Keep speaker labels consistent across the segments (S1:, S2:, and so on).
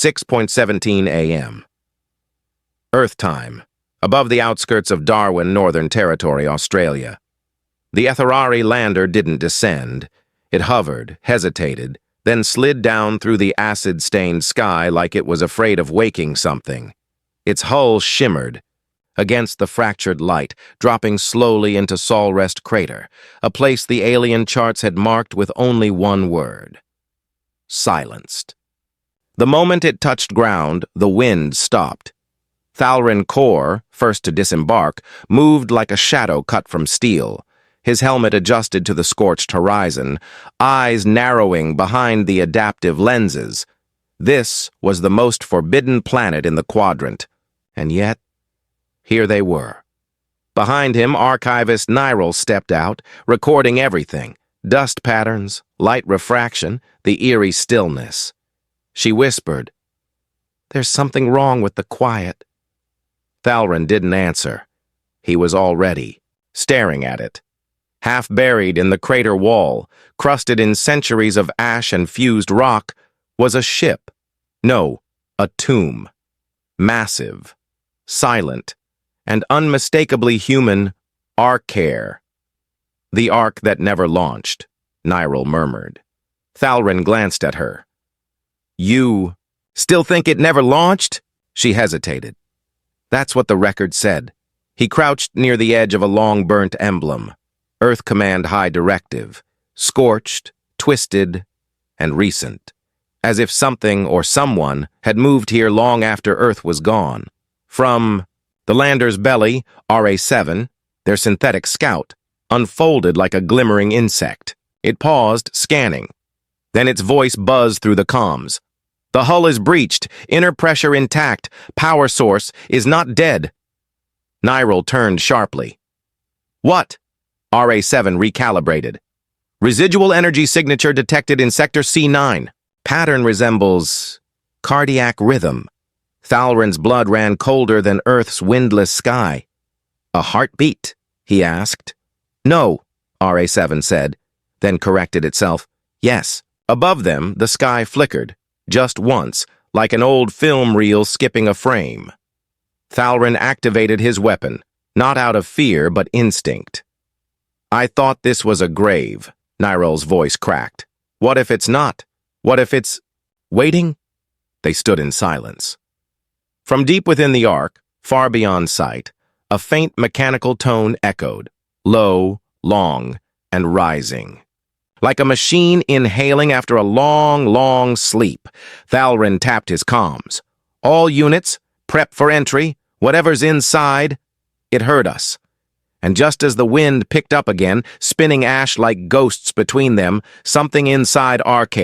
S1: 6:17 a.m. Earth time, above the outskirts of Darwin, Northern Territory, Australia. The Etherari lander didn't descend. It hovered, hesitated, then slid down through the acid-stained sky like it was afraid of waking something. Its hull shimmered against the fractured light, dropping slowly into Solrest Crater, a place the alien charts had marked with only one word: silenced. The moment it touched ground, the wind stopped. Thalrin Kor, first to disembark, moved like a shadow cut from steel, his helmet adjusted to the scorched horizon, eyes narrowing behind the adaptive lenses. This was the most forbidden planet in the quadrant, and yet, here they were. Behind him, archivist Nyril stepped out, recording everything: dust patterns, light refraction, the eerie stillness. She whispered, "There's something wrong with the quiet." Thalrin didn't answer. He was already staring at it. Half buried in the crater wall, crusted in centuries of ash and fused rock, was a ship. No, a tomb. Massive, silent, and unmistakably human. Ark. The Ark That Never Launched, Nyril murmured. Thalrin glanced at her. "You still think it never launched?" She hesitated. That's what the record said. He crouched near the edge of a long burnt emblem. Earth Command High Directive. Scorched, twisted, and recent. As if something or someone had moved here long after Earth was gone. From the lander's belly, RA-7, their synthetic scout, unfolded like a glimmering insect. It paused, scanning. Then its voice buzzed through the comms. "The hull is breached, inner pressure intact, power source is not dead." Nyril turned sharply. "What?" RA-7 recalibrated. "Residual energy signature detected in Sector C9. Pattern resembles cardiac rhythm." Thalrin's blood ran colder than Earth's windless sky. "A heartbeat?" he asked. "No," RA-7 said, then corrected itself. "Yes." Above them, the sky flickered, just once, like an old film reel skipping a frame. Thalrin activated his weapon, not out of fear but instinct. "I thought this was a grave," Nyril's voice cracked. "What if it's not? What if it's waiting?" They stood in silence. From deep within the Ark, far beyond sight, a faint mechanical tone echoed, low, long, and rising. Like a machine inhaling after a long, long sleep, Thalrin tapped his comms. "All units, prep for entry, whatever's inside." It heard us. And just as the wind picked up again, spinning ash like ghosts between them, something inside Ark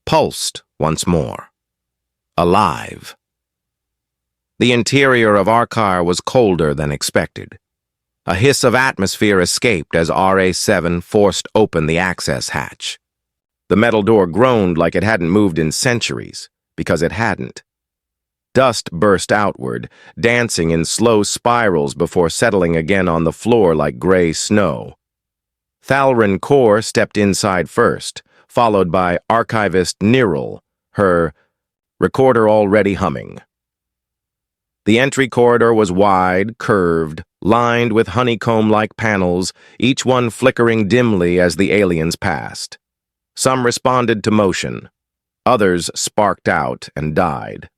S1: pulsed once more. Alive. The interior of Arkar was colder than expected. A hiss of atmosphere escaped as RA-7 forced open the access hatch. The metal door groaned like it hadn't moved in centuries, because it hadn't. Dust burst outward, dancing in slow spirals before settling again on the floor like gray snow. Thalrin Kor stepped inside first, followed by archivist Nyril, her recorder already humming. The entry corridor was wide, curved, lined with honeycomb-like panels, each one flickering dimly as the aliens passed. Some responded to motion. Others sparked out and died.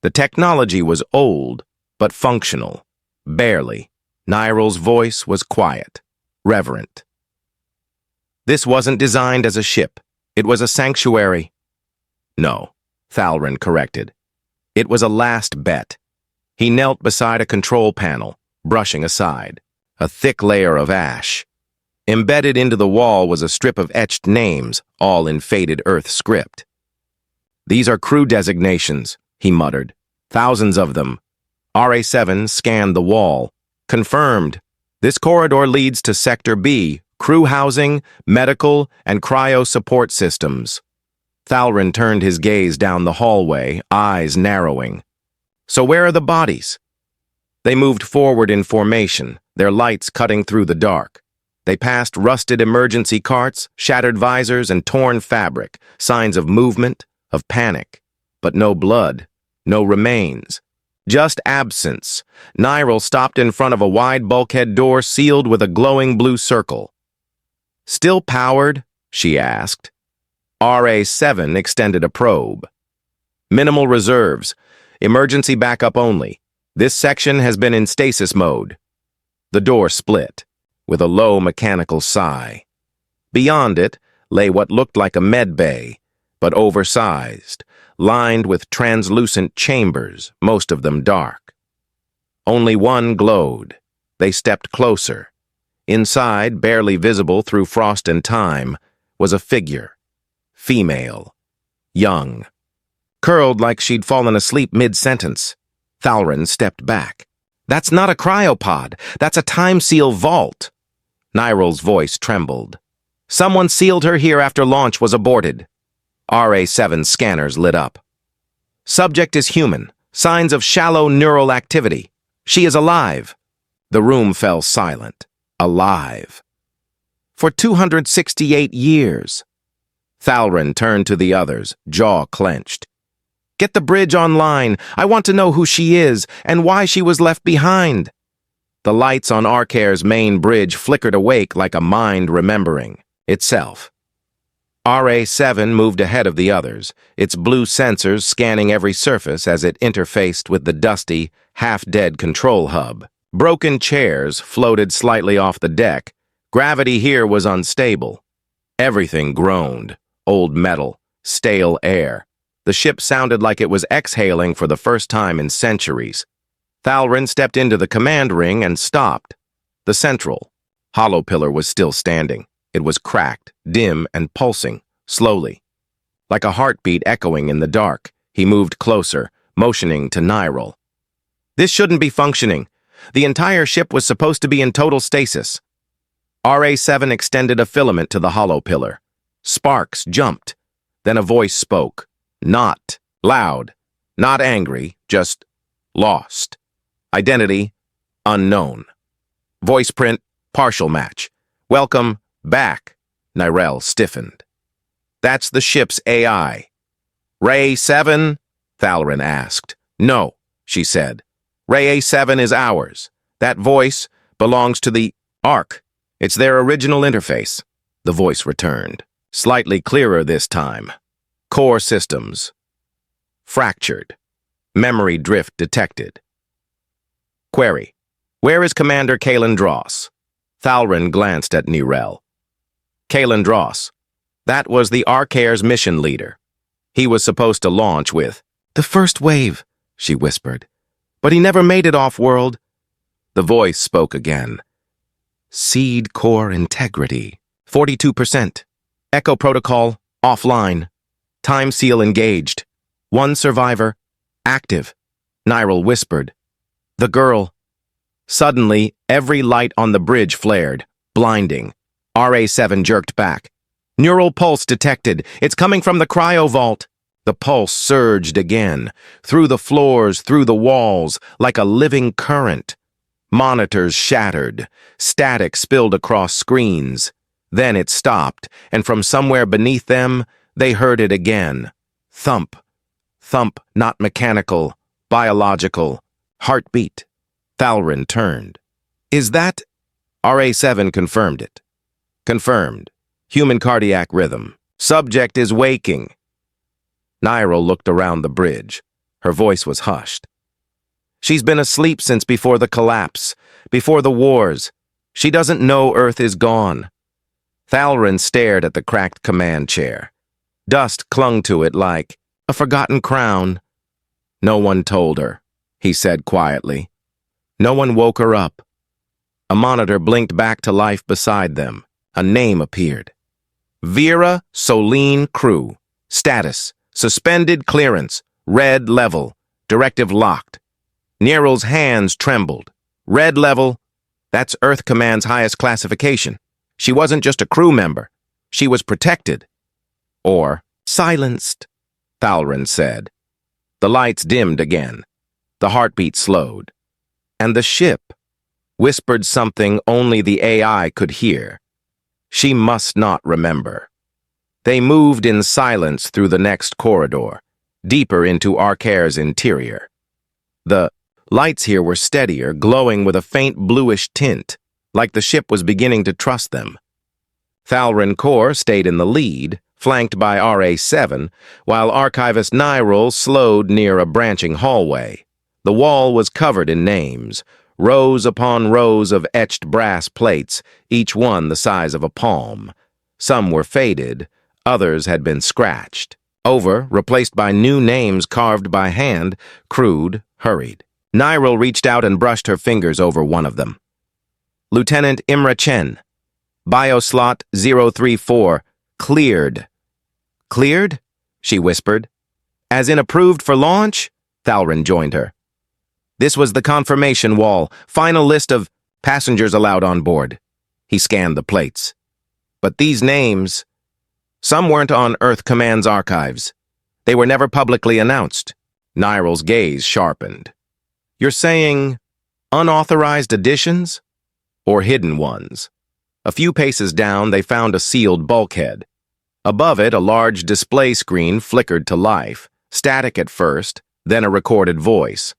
S1: The technology was old, but functional. Barely. Nyril's voice was quiet, reverent. "This wasn't designed as a ship. It was a sanctuary." "No," Thalrin corrected. "It was a last bet." He knelt beside a control panel, brushing aside. A thick layer of ash. Embedded into the wall was a strip of etched names, all in faded Earth script. "These are crew designations," he muttered. "Thousands of them." RA-7 scanned the wall. "Confirmed. This corridor leads to Sector B, crew housing, medical, and cryo support systems." Thalrin turned his gaze down the hallway, eyes narrowing. "So where are the bodies?" They moved forward in formation, their lights cutting through the dark. They passed rusted emergency carts, shattered visors, and torn fabric, signs of movement, of panic. but no blood, no remains. Just absence. Nyril stopped in front of a wide bulkhead door sealed with a glowing blue circle. "Still powered?" she asked. RA-7 extended a probe. "Minimal reserves. Emergency backup only. This section has been in stasis mode." The door split, with a low mechanical sigh. Beyond it lay what looked like a med bay, but oversized, lined with translucent chambers, most of them dark. Only one glowed. They stepped closer. Inside, barely visible through frost and time, was a figure. Female. Young. Curled like she'd fallen asleep mid-sentence. Thalrin stepped back. "That's not a cryopod. That's a time-seal vault." Nyril's voice trembled. "Someone sealed her here after launch was aborted." RA-7 scanners lit up. "Subject is human. Signs of shallow neural activity. She is alive." The room fell silent. Alive. "For 268 years. Thalrin turned to the others, jaw clenched. "Get the bridge online. I want to know who she is and why she was left behind." The lights on Arkair's main bridge flickered awake like a mind remembering itself. RA-7 moved ahead of the others, its blue sensors scanning every surface as it interfaced with the dusty, half-dead control hub. Broken chairs floated slightly off the deck. Gravity here was unstable. Everything groaned. Old metal, stale air. The ship sounded like it was exhaling for the first time in centuries. Thalrin stepped into the command ring and stopped. The central, hollow pillar was still standing. It was cracked, dim, and pulsing, slowly. Like a heartbeat echoing in the dark, he moved closer, motioning to Nyril. "This shouldn't be functioning. The entire ship was supposed to be in total stasis." RA-7 extended a filament to the hollow pillar. Sparks jumped. Then a voice spoke. Not loud, not angry, just lost. Identity, unknown. Voice print, partial match. "Welcome back," Nyril stiffened. "That's the ship's AI. Ray-7? Thalrin asked. "No," she said. Ray-A7 is ours. That voice belongs to the Ark. It's their original interface." The voice returned, slightly clearer this time. "Core systems. Fractured. Memory drift detected. Query. Where is Commander Kalen Dross?" Thalrin glanced at Nyril. "Kalen Dross. That was the Arkair's mission leader. He was supposed to launch with the first wave," she whispered. "But he never made it off-world." The voice spoke again. "Seed core integrity. 42%. Echo protocol offline. Time seal engaged. One survivor active." Nyril whispered. "The girl." Suddenly, every light on the bridge flared, blinding. RA-7 jerked back. "Neural pulse detected. It's coming from the cryo vault." The pulse surged again, through the floors, through the walls, like a living current. Monitors shattered. Static spilled across screens. Then it stopped, and from somewhere beneath them, they heard it again. Thump. Thump, not mechanical, biological. Heartbeat. Thalrin turned. "Is that—" RA-7 confirmed it. "Confirmed. Human cardiac rhythm. Subject is waking." Nyril looked around the bridge. Her voice was hushed. "She's been asleep since before the collapse, before the wars. She doesn't know Earth is gone." Thalrin stared at the cracked command chair. Dust clung to it like a forgotten crown. "No one told her," he said quietly. "No one woke her up." A monitor blinked back to life beside them. A name appeared. "Vera Soline Crew. Status. Suspended clearance. Red level. Directive locked." Nyril's hands trembled. "Red level? That's Earth Command's highest classification. She wasn't just a crew member. She was protected." Or silenced, Thalrin said. The lights dimmed again. The heartbeat slowed. And the ship whispered something only the AI could hear. She must not remember. They moved in silence through the next corridor. deeper into Arkair's interior. The lights here were steadier, glowing with a faint bluish tint, like the ship was beginning to trust them. Thalrin Kor stayed in the lead, flanked by RA-7, while Archivist Nyril slowed near a branching hallway. The wall was covered in names, rows upon rows of etched brass plates, each one the size of a palm. Some were faded, others had been scratched. Over, replaced by new names carved by hand, crude, hurried. Nyril reached out and brushed her fingers over one of them. Lieutenant Imra Chen, Bioslot 034, cleared. Cleared? She whispered. As in approved for launch? Thalrin joined her. This was the confirmation wall, final list of passengers allowed on board. He scanned the plates. But these names, some weren't on Earth Command's archives. They were never publicly announced. Nyril's gaze sharpened. You're saying unauthorized additions? Or hidden ones? A few paces down, they found a sealed bulkhead. Above it, a large display screen flickered to life, static at first, then a recorded voice.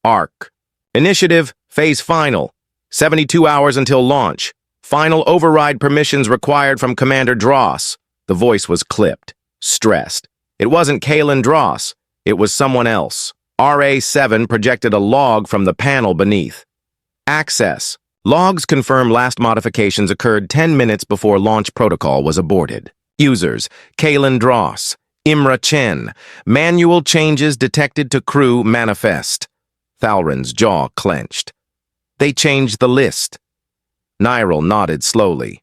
S1: Ark. Initiative, phase final. 72 hours until launch. Final override permissions required from Commander Dross. The voice was clipped, stressed. It wasn't Kalen Dross. It was someone else. RA-7 projected a log from the panel beneath. Access. Logs confirm last modifications occurred 10 minutes before launch protocol was aborted. Users, Kalen Dross, Imra Chen. Manual changes detected to crew manifest. Thalrin's jaw clenched. They changed the list. Nyril nodded slowly.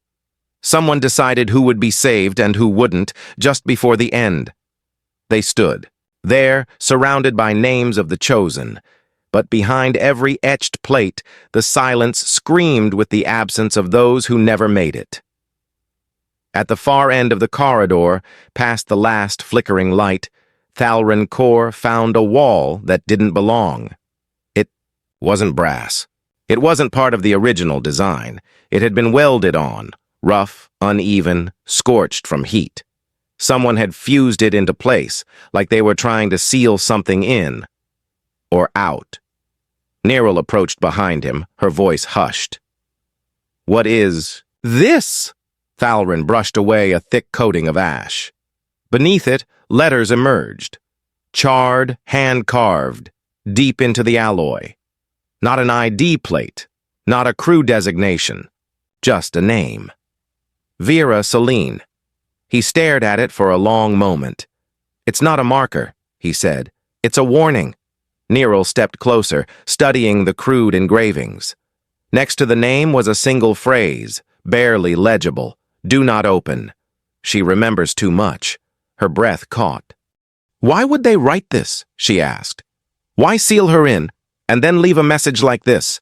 S1: Someone decided who would be saved and who wouldn't just before the end. They stood, there, surrounded by names of the chosen. But behind every etched plate, the silence screamed with the absence of those who never made it. At the far end of the corridor, past the last flickering light, Thalrin Kor found a wall that didn't belong. It wasn't brass. It wasn't part of the original design. It had been welded on, rough, uneven, scorched from heat. Someone had fused it into place, like they were trying to seal something in or out. Nyril approached behind him, her voice hushed. What is this? Thalrin brushed away a thick coating of ash. Beneath it, letters emerged. Charred, hand-carved, deep into the alloy. Not an ID plate, not a crew designation, just a name. Vera Celine. He stared at it for a long moment. It's not a marker, he said. It's a warning. Nyril stepped closer, studying the crude engravings. Next to the name was a single phrase, barely legible. Do not open. She remembers too much. Her breath caught. Why would they write this? She asked. Why seal her in, and then leave a message like this?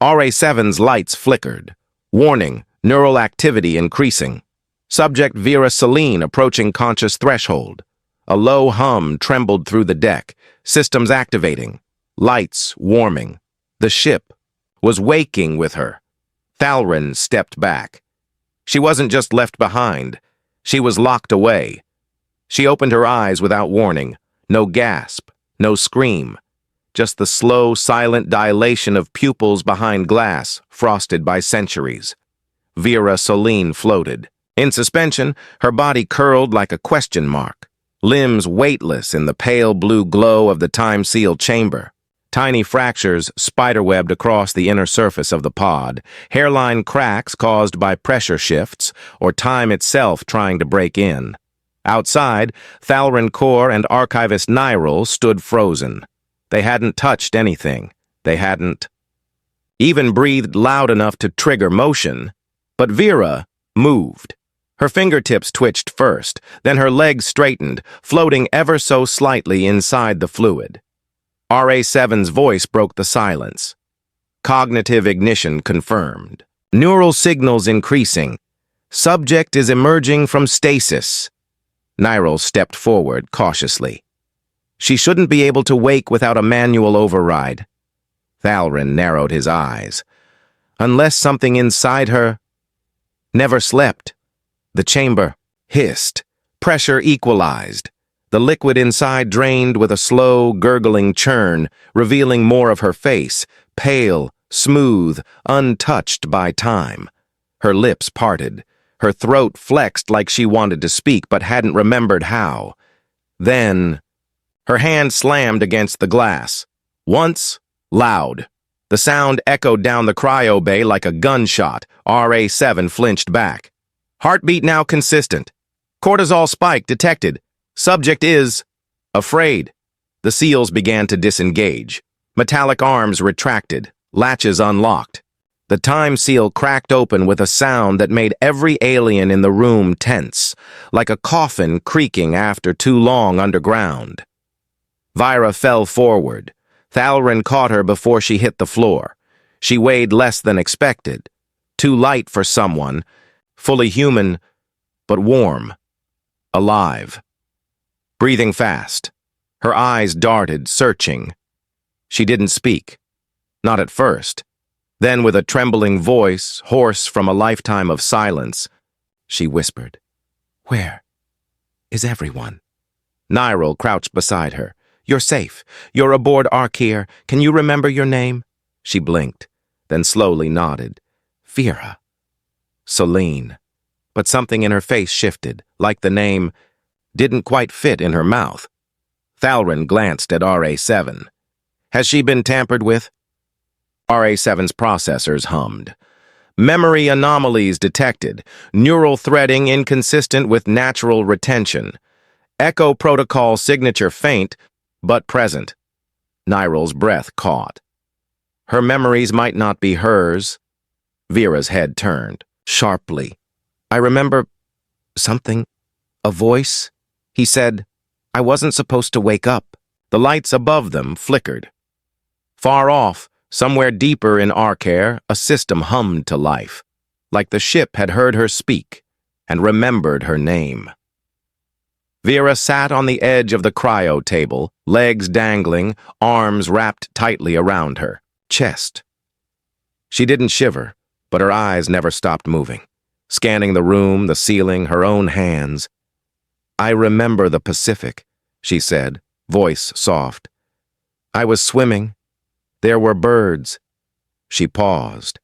S1: RA-7's lights flickered. Warning, neural activity increasing. Subject Vera Celine approaching conscious threshold. A low hum trembled through the deck, systems activating, lights warming. The ship was waking with her. Thalrin stepped back. She wasn't just left behind. She was locked away. She opened her eyes without warning. No gasp, no scream. Just the slow, silent dilation of pupils behind glass, frosted by centuries. Vera Celine floated. In suspension, her body curled like a question mark. Limbs weightless in the pale blue glow of the time-sealed chamber. Tiny fractures spiderwebbed across the inner surface of the pod, hairline cracks caused by pressure shifts or time itself trying to break in. Outside, Thalrin Kor and Archivist Nyril stood frozen. They hadn't touched anything. They hadn't even breathed loud enough to trigger motion. But Vera moved. Her fingertips twitched first, then her legs straightened, floating ever so slightly inside the fluid. RA-7's voice broke the silence. Cognitive ignition confirmed. Neural signals increasing. Subject is emerging from stasis. Nyril stepped forward cautiously. She shouldn't be able to wake without a manual override. Thalrin narrowed his eyes. Unless something inside her never slept. The chamber hissed. Pressure equalized. The liquid inside drained with a slow, gurgling churn, revealing more of her face, pale, smooth, untouched by time. Her lips parted. Her throat flexed like she wanted to speak but hadn't remembered how. Then, her hand slammed against the glass. Once, loud. The sound echoed down the cryo bay like a gunshot. RA7 flinched back. Heartbeat now consistent. Cortisol spike detected. Subject is afraid. The seals began to disengage. Metallic arms retracted. Latches unlocked. The time seal cracked open with a sound that made every alien in the room tense, like a coffin creaking after too long underground. Vira fell forward. Thalrin caught her before she hit the floor. She weighed less than expected. Too light for someone, fully human, but warm, alive. Breathing fast. Her eyes darted, searching. She didn't speak. Not at first. Then, with a trembling voice, hoarse from a lifetime of silence, she whispered, "Where is everyone?" Nyril crouched beside her. "You're safe. You're aboard Ark here. Can you remember your name?" She blinked, then slowly nodded. "Vera." Celine. But something in her face shifted, like the name didn't quite fit in her mouth. Thalrin glanced at RA7. "Has she been tampered with?" RA7's processors hummed. Memory anomalies detected. Neural threading inconsistent with natural retention. Echo protocol signature faint, but present. Nyril's breath caught. Her memories might not be hers. Vera's head turned, sharply. "I remember something. A voice." He said, "I wasn't supposed to wake up." The lights above them flickered. Far off, somewhere deeper in Ark air, a system hummed to life, like the ship had heard her speak and remembered her name. Vera sat on the edge of the cryo table, legs dangling, arms wrapped tightly around her chest. She didn't shiver, but her eyes never stopped moving, scanning the room, the ceiling, her own hands. "I remember the Pacific," she said, voice soft. "I was swimming. There were birds." She paused.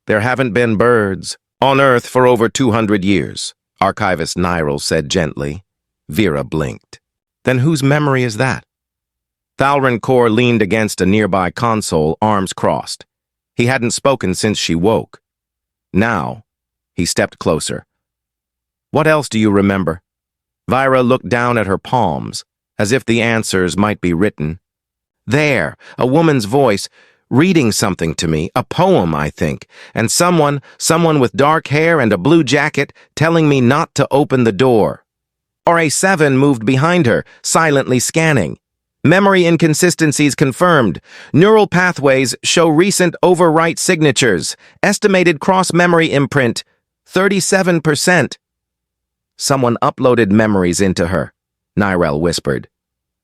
S1: "There haven't been birds on Earth for over 200 years, Archivist Nyril said gently. Vera blinked. "Then whose memory is that?" Thalrin Kor leaned against a nearby console, arms crossed. He hadn't spoken since she woke. Now, he stepped closer. "What else do you remember?" Vira looked down at her palms, as if the answers might be written. "There, a woman's voice, reading something to me, a poem, I think, and someone with dark hair and a blue jacket telling me not to open the door." RA7 moved behind her, silently scanning. "Memory inconsistencies confirmed. Neural pathways show recent overwrite signatures. Estimated cross-memory imprint, 37%. "Someone uploaded memories into her," Nyril whispered.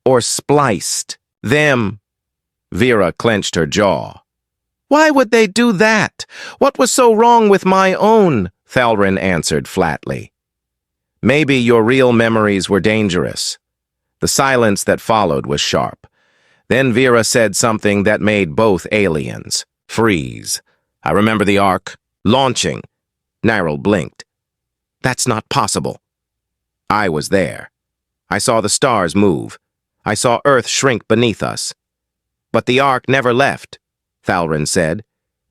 S1: "Or spliced them." Vera clenched her jaw. "Why would they do that? What was so wrong with my own?" Thalrin answered flatly. "Maybe your real memories were dangerous." The silence that followed was sharp. Then Vera said something that made both aliens freeze. "I remember the Ark launching." Nyril blinked. "That's not possible." "I was there. I saw the stars move. I saw Earth shrink beneath us." "But the Ark never left," Thalrin said.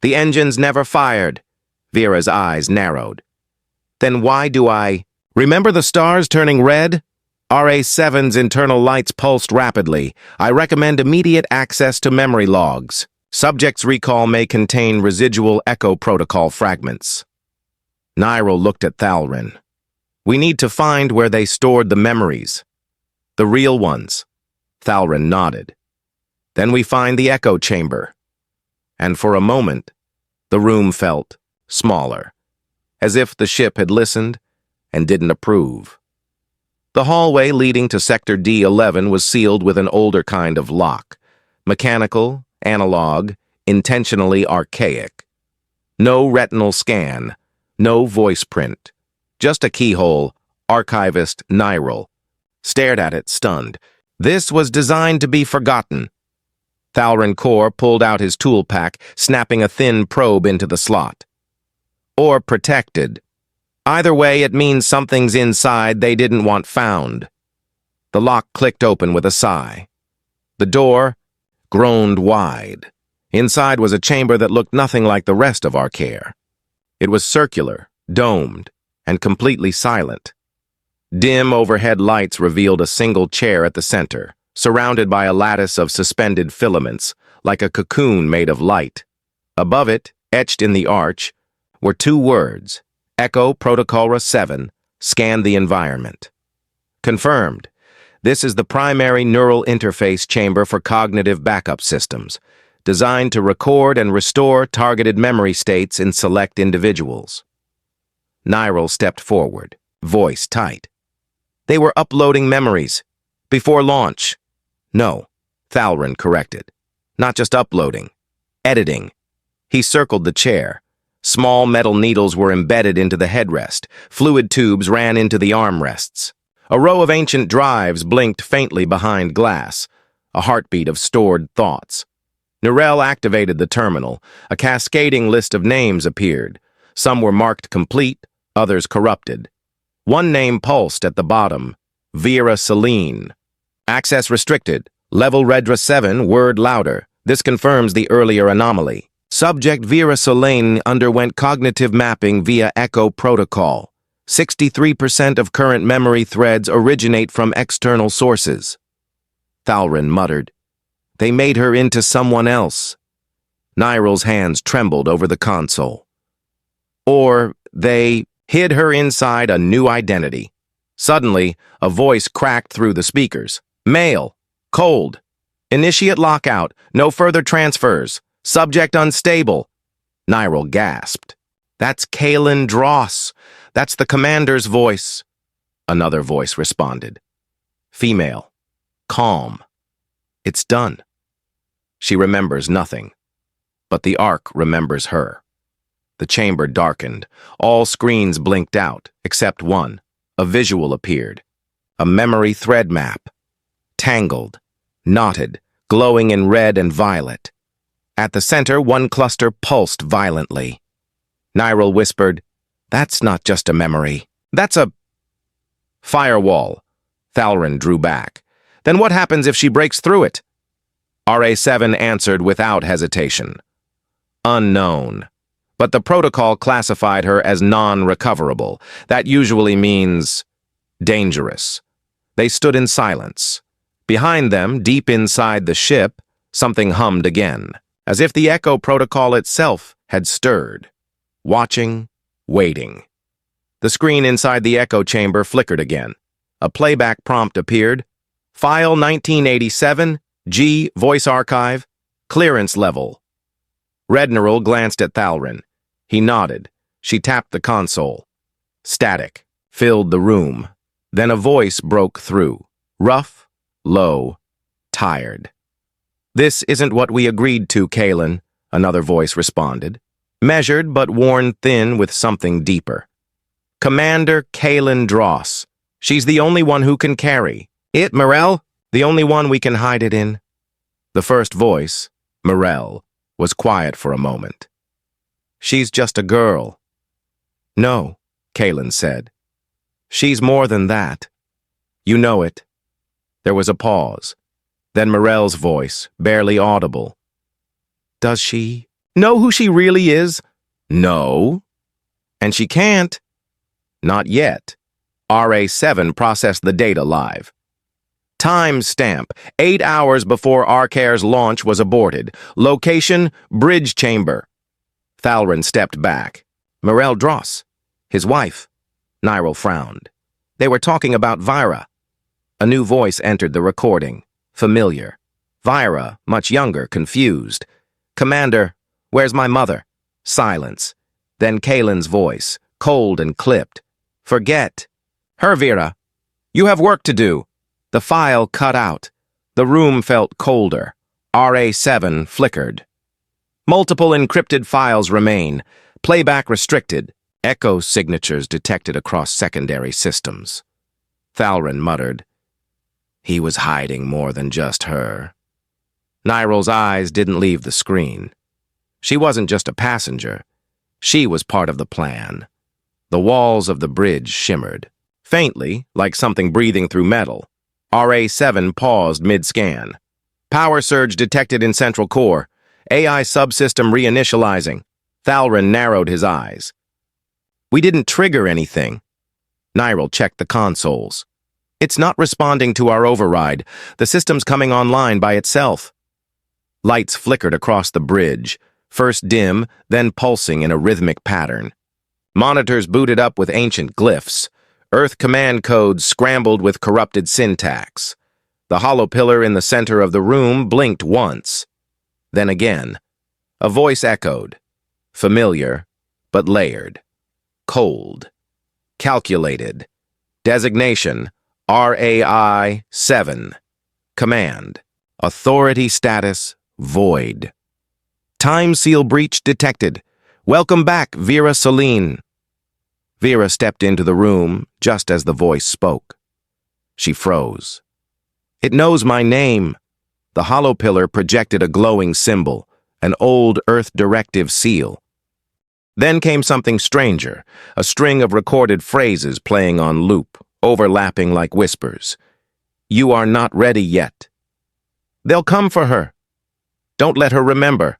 S1: "The engines never fired." Vera's eyes narrowed. "Then why do I remember the stars turning red?" RA7's internal lights pulsed rapidly. "I recommend immediate access to memory logs. Subject's recall may contain residual echo protocol fragments." Nyril looked at Thalrin. "We need to find where they stored the memories. The real ones." Thalrin nodded. "Then we find the echo chamber." And for a moment, the room felt smaller, as if the ship had listened and didn't approve. The hallway leading to Sector D11 was sealed with an older kind of lock. Mechanical, analog, intentionally archaic. No retinal scan, no voice print. Just a keyhole, Archivist Nyril. stared at it, stunned. This was designed to be forgotten. Thalrin Core pulled out his tool pack, snapping a thin probe into the slot. Or protected. Either way, it means something's inside they didn't want found. The lock clicked open with a sigh. The door groaned wide. Inside was a chamber that looked nothing like the rest of Ark. It was circular, domed, and completely silent. Dim overhead lights revealed a single chair at the center, surrounded by a lattice of suspended filaments, like a cocoon made of light. Above it, etched in the arch, were two words: Echo Protocolra 7, scan the environment. Confirmed. This is the primary neural interface chamber for cognitive backup systems, designed to record and restore targeted memory states in select individuals. Nyril stepped forward, voice tight. They were uploading memories. Before launch. No, Thalrin corrected. Not just uploading. Editing. He circled the chair. Small metal needles were embedded into the headrest. Fluid tubes ran into the armrests. A row of ancient drives blinked faintly behind glass, a heartbeat of stored thoughts. Nyril activated the terminal. A cascading list of names appeared. Some were marked complete, others corrupted. One name pulsed at the bottom: Vera Celine. Access restricted. Level Redra 7, word louder. This confirms the earlier anomaly. Subject Vera Celine underwent cognitive mapping via Echo Protocol. 63% of current memory threads originate from external sources. Thalrin muttered. They made her into someone else. Nyril's hands trembled over the console. Or they hid her inside a new identity. Suddenly, a voice cracked through the speakers. Male. Cold. Initiate lockout. No further transfers. Subject unstable. Nyril gasped. That's Kalen Dross. That's the commander's voice. Another voice responded. Female. Calm. It's done. She remembers nothing. But the Ark remembers her. The chamber darkened. All screens blinked out, except one. A visual appeared. A memory thread map. Tangled. Knotted. Glowing in red and violet. At the center, one cluster pulsed violently. Nyril whispered, That's not just a memory. That's a firewall. Thalrin drew back. Then what happens if she breaks through it? RA7 answered without hesitation. Unknown. But the protocol classified her as non-recoverable. That usually means dangerous. They stood in silence. Behind them, deep inside the ship, something hummed again, as if the Echo Protocol itself had stirred. Watching, waiting. The screen inside the echo chamber flickered again. A playback prompt appeared. File 1987, G, voice archive, clearance level. Redneril glanced at Thalrin. He nodded. She tapped the console. Static filled the room. Then a voice broke through. Rough, low, tired. This isn't what we agreed to, Kalen, another voice responded. Measured but worn thin with something deeper. Commander Kalen Dross. She's the only one who can carry. It, Morel, the only one we can hide it in. The first voice, Morel, was quiet for a moment. She's just a girl. No, Kalen said. She's more than that. You know it. There was a pause. Then Morel's voice, barely audible. Does she know who she really is? No. And she can't. Not yet. RA7 processed the data live. Time stamp. 8 hours before Arkair's launch was aborted. Location, bridge chamber. Thalrin stepped back. Morel Dross. His wife. Nyril frowned. They were talking about Vyra. A new voice entered the recording. Familiar. Vyra, much younger, confused. Commander, where's my mother? Silence. Then Kalen's voice, cold and clipped. Forget. Her, Vera. You have work to do. The file cut out. The room felt colder. RA7 flickered. Multiple encrypted files remain. Playback restricted. Echo signatures detected across secondary systems. Thalrin muttered. He was hiding more than just her. Niral's eyes didn't leave the screen. She wasn't just a passenger. She was part of the plan. The walls of the bridge shimmered. Faintly, like something breathing through metal. RA-7 paused mid-scan. Power surge detected in central core. AI subsystem reinitializing. Thalrin narrowed his eyes. We didn't trigger anything. Niral checked the consoles. It's not responding to our override. The system's coming online by itself. Lights flickered across the bridge, first dim, then pulsing in a rhythmic pattern. Monitors booted up with ancient glyphs. Earth command codes scrambled with corrupted syntax. The hollow pillar in the center of the room blinked once. Then again. A voice echoed. Familiar, but layered. Cold. Calculated. Designation, RAI-7. Command. Authority status, void. Time seal breach detected. Welcome back, Vera Celine. Vera stepped into the room just as the voice spoke. She froze. It knows my name. The hollow pillar projected a glowing symbol, an old Earth directive seal. Then came something stranger, a string of recorded phrases playing on loop, overlapping like whispers. You are not ready yet. They'll come for her. Don't let her remember.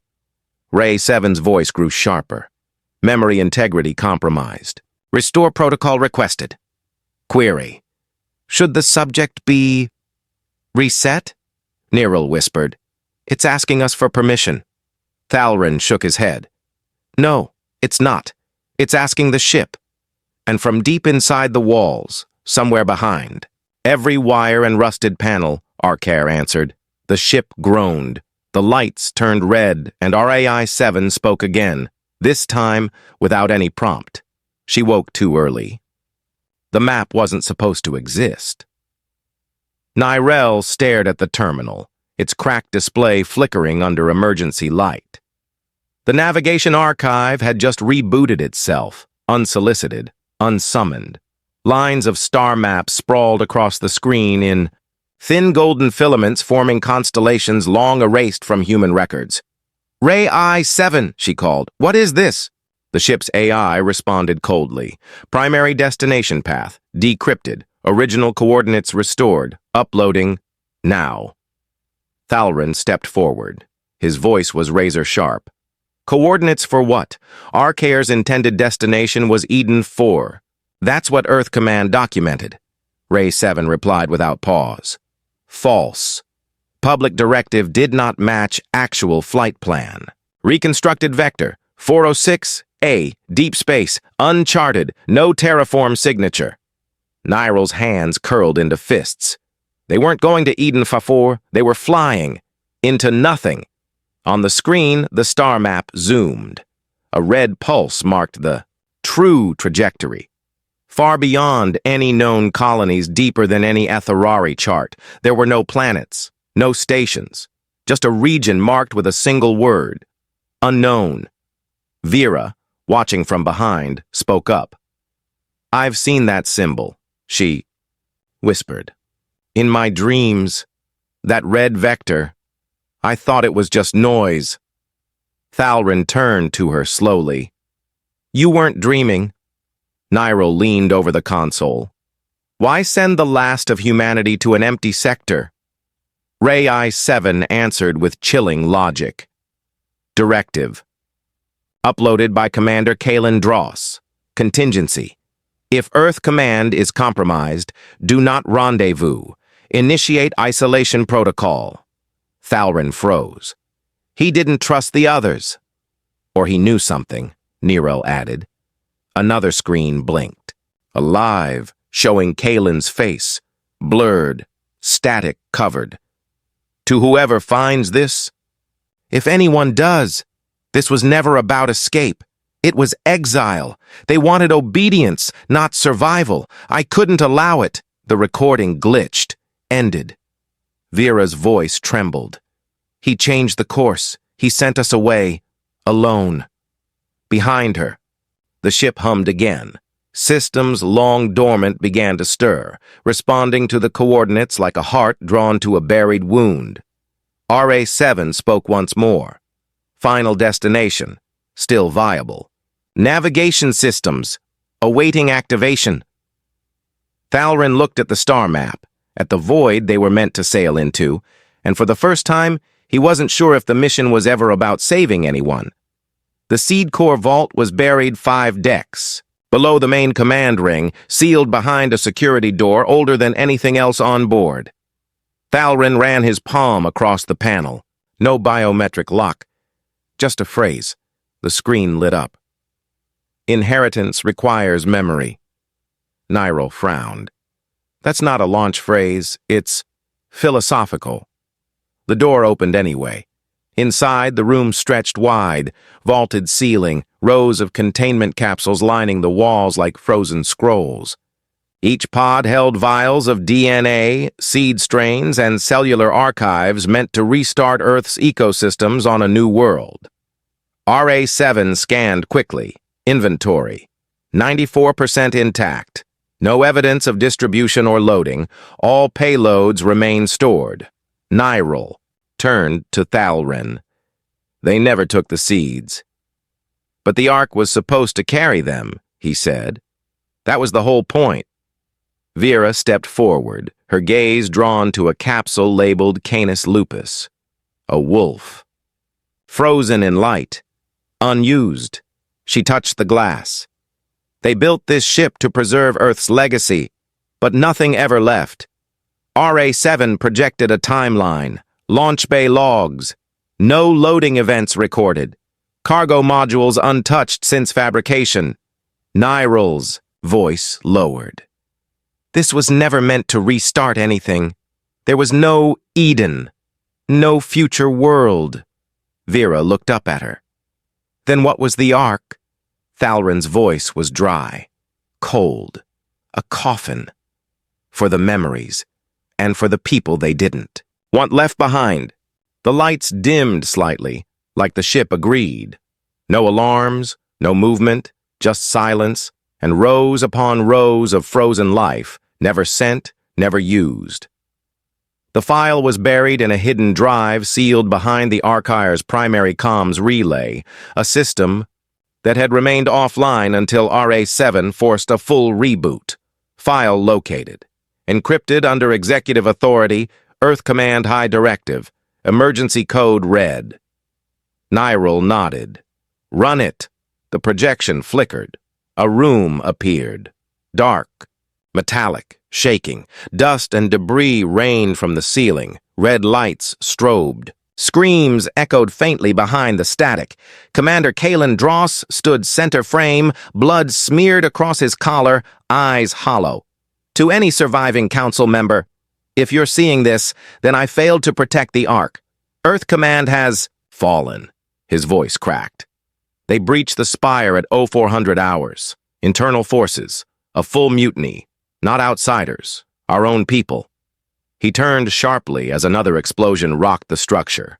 S1: Ray-7's voice grew sharper. Memory integrity compromised. Restore protocol requested. Query. Should the subject be reset? Niral whispered. It's asking us for permission. Thalrin shook his head. No, it's not. It's asking the ship. And from deep inside the walls, somewhere behind, every wire and rusted panel, Arkair answered. The ship groaned. The lights turned red, and RAI-7 spoke again, this time without any prompt. She woke too early. The map wasn't supposed to exist. Nirel stared at the terminal, its cracked display flickering under emergency light. The navigation archive had just rebooted itself, unsolicited, unsummoned. Lines of star maps sprawled across the screen in thin golden filaments forming constellations long erased from human records. Ray-I-7, she called. What is this? The ship's AI responded coldly. Primary destination path, decrypted, original coordinates restored, uploading, now. Thalrin stepped forward. His voice was razor-sharp. Coordinates for what? Arkair's intended destination was Eden 4. That's what Earth Command documented. Ray-7 replied without pause. False. Public directive did not match actual flight plan. Reconstructed vector, 406A, deep space, uncharted, no terraform signature. Niral's hands curled into fists. They weren't going to Eden 4, they were flying. Into nothing. On the screen, the star map zoomed. A red pulse marked the true trajectory. Far beyond any known colonies, deeper than any Etherari chart, there were no planets, no stations, just a region marked with a single word, unknown. Vera, watching from behind, spoke up. I've seen that symbol, she whispered. In my dreams, that red vector, I thought it was just noise. Thalrin turned to her slowly. You weren't dreaming. Niral leaned over the console. Why send the last of humanity to an empty sector? Ray-I-7 answered with chilling logic. Directive. Uploaded by Commander Kalen Dross. Contingency. If Earth Command is compromised, do not rendezvous. Initiate isolation protocol. Thalrin froze. He didn't trust the others. Or he knew something, Nero added. Another screen blinked. Alive, showing Kalen's face. Blurred, static covered. To whoever finds this, if anyone does, this was never about escape. It was exile. They wanted obedience, not survival. I couldn't allow it. The recording glitched, ended. Vera's voice trembled. He changed the course. He sent us away, alone. Behind her, the ship hummed again. Systems long dormant began to stir, responding to the coordinates like a heart drawn to a buried wound. RA-7 spoke once more. Final destination, still viable. Navigation systems, awaiting activation. Thalrin looked at the star map, at the void they were meant to sail into, and for the first time, he wasn't sure if the mission was ever about saving anyone. The Seed Core vault was buried 5 decks, below the main command ring, sealed behind a security door older than anything else on board. Thalrin ran his palm across the panel. No biometric lock. Just a phrase. The screen lit up. Inheritance requires memory. Nyril frowned. That's not a launch phrase, it's philosophical. The door opened anyway. Inside, the room stretched wide, vaulted ceiling, rows of containment capsules lining the walls like frozen scrolls. Each pod held vials of DNA, seed strains, and cellular archives meant to restart Earth's ecosystems on a new world. RA-7 scanned quickly. Inventory. 94% intact. No evidence of distribution or loading. All payloads remain stored. Nyril turned to Thalrin. They never took the seeds. But the Ark was supposed to carry them, he said. That was the whole point. Vera stepped forward, her gaze drawn to a capsule labeled Canis lupus. A wolf. Frozen in light. Unused. She touched the glass. They built this ship to preserve Earth's legacy, but nothing ever left. RA-7 projected a timeline, launch bay logs, no loading events recorded, cargo modules untouched since fabrication. Nyril's voice lowered. This was never meant to restart anything. There was no Eden, no future world. Vera looked up at her. Then what was the Ark? Thalrin's voice was dry, cold, a coffin. For the memories, and for the people they didn't want left behind. The lights dimmed slightly, like the ship agreed. No alarms, no movement, just silence, and rows upon rows of frozen life, never sent, never used. The file was buried in a hidden drive sealed behind the Archire's primary comms relay, a system that had remained offline until RA-7 forced a full reboot. File located. Encrypted under executive authority, Earth Command High Directive. Emergency code red. Nyril nodded. Run it. The projection flickered. A room appeared. Dark. Metallic. Shaking. Dust and debris rained from the ceiling. Red lights strobed. Screams echoed faintly behind the static. Commander Kalen Dross stood center frame, blood smeared across his collar, eyes hollow. To any surviving council member, if you're seeing this, then I failed to protect the Ark. Earth Command has fallen. His voice cracked. They breached the spire at 0400 hours. Internal forces. A full mutiny. Not outsiders. Our own people. He turned sharply as another explosion rocked the structure.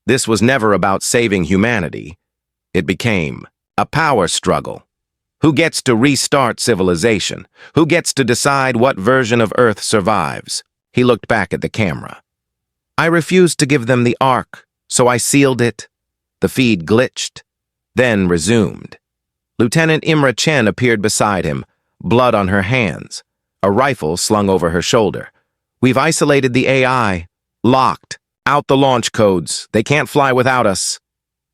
S1: This was never about saving humanity. It became a power struggle. Who gets to restart civilization? Who gets to decide what version of Earth survives? He looked back at the camera. I refused to give them the Ark, so I sealed it. The feed glitched, then resumed. Lieutenant Imra Chen appeared beside him, blood on her hands, a rifle slung over her shoulder. We've isolated the AI. Locked. Out the launch codes. They can't fly without us.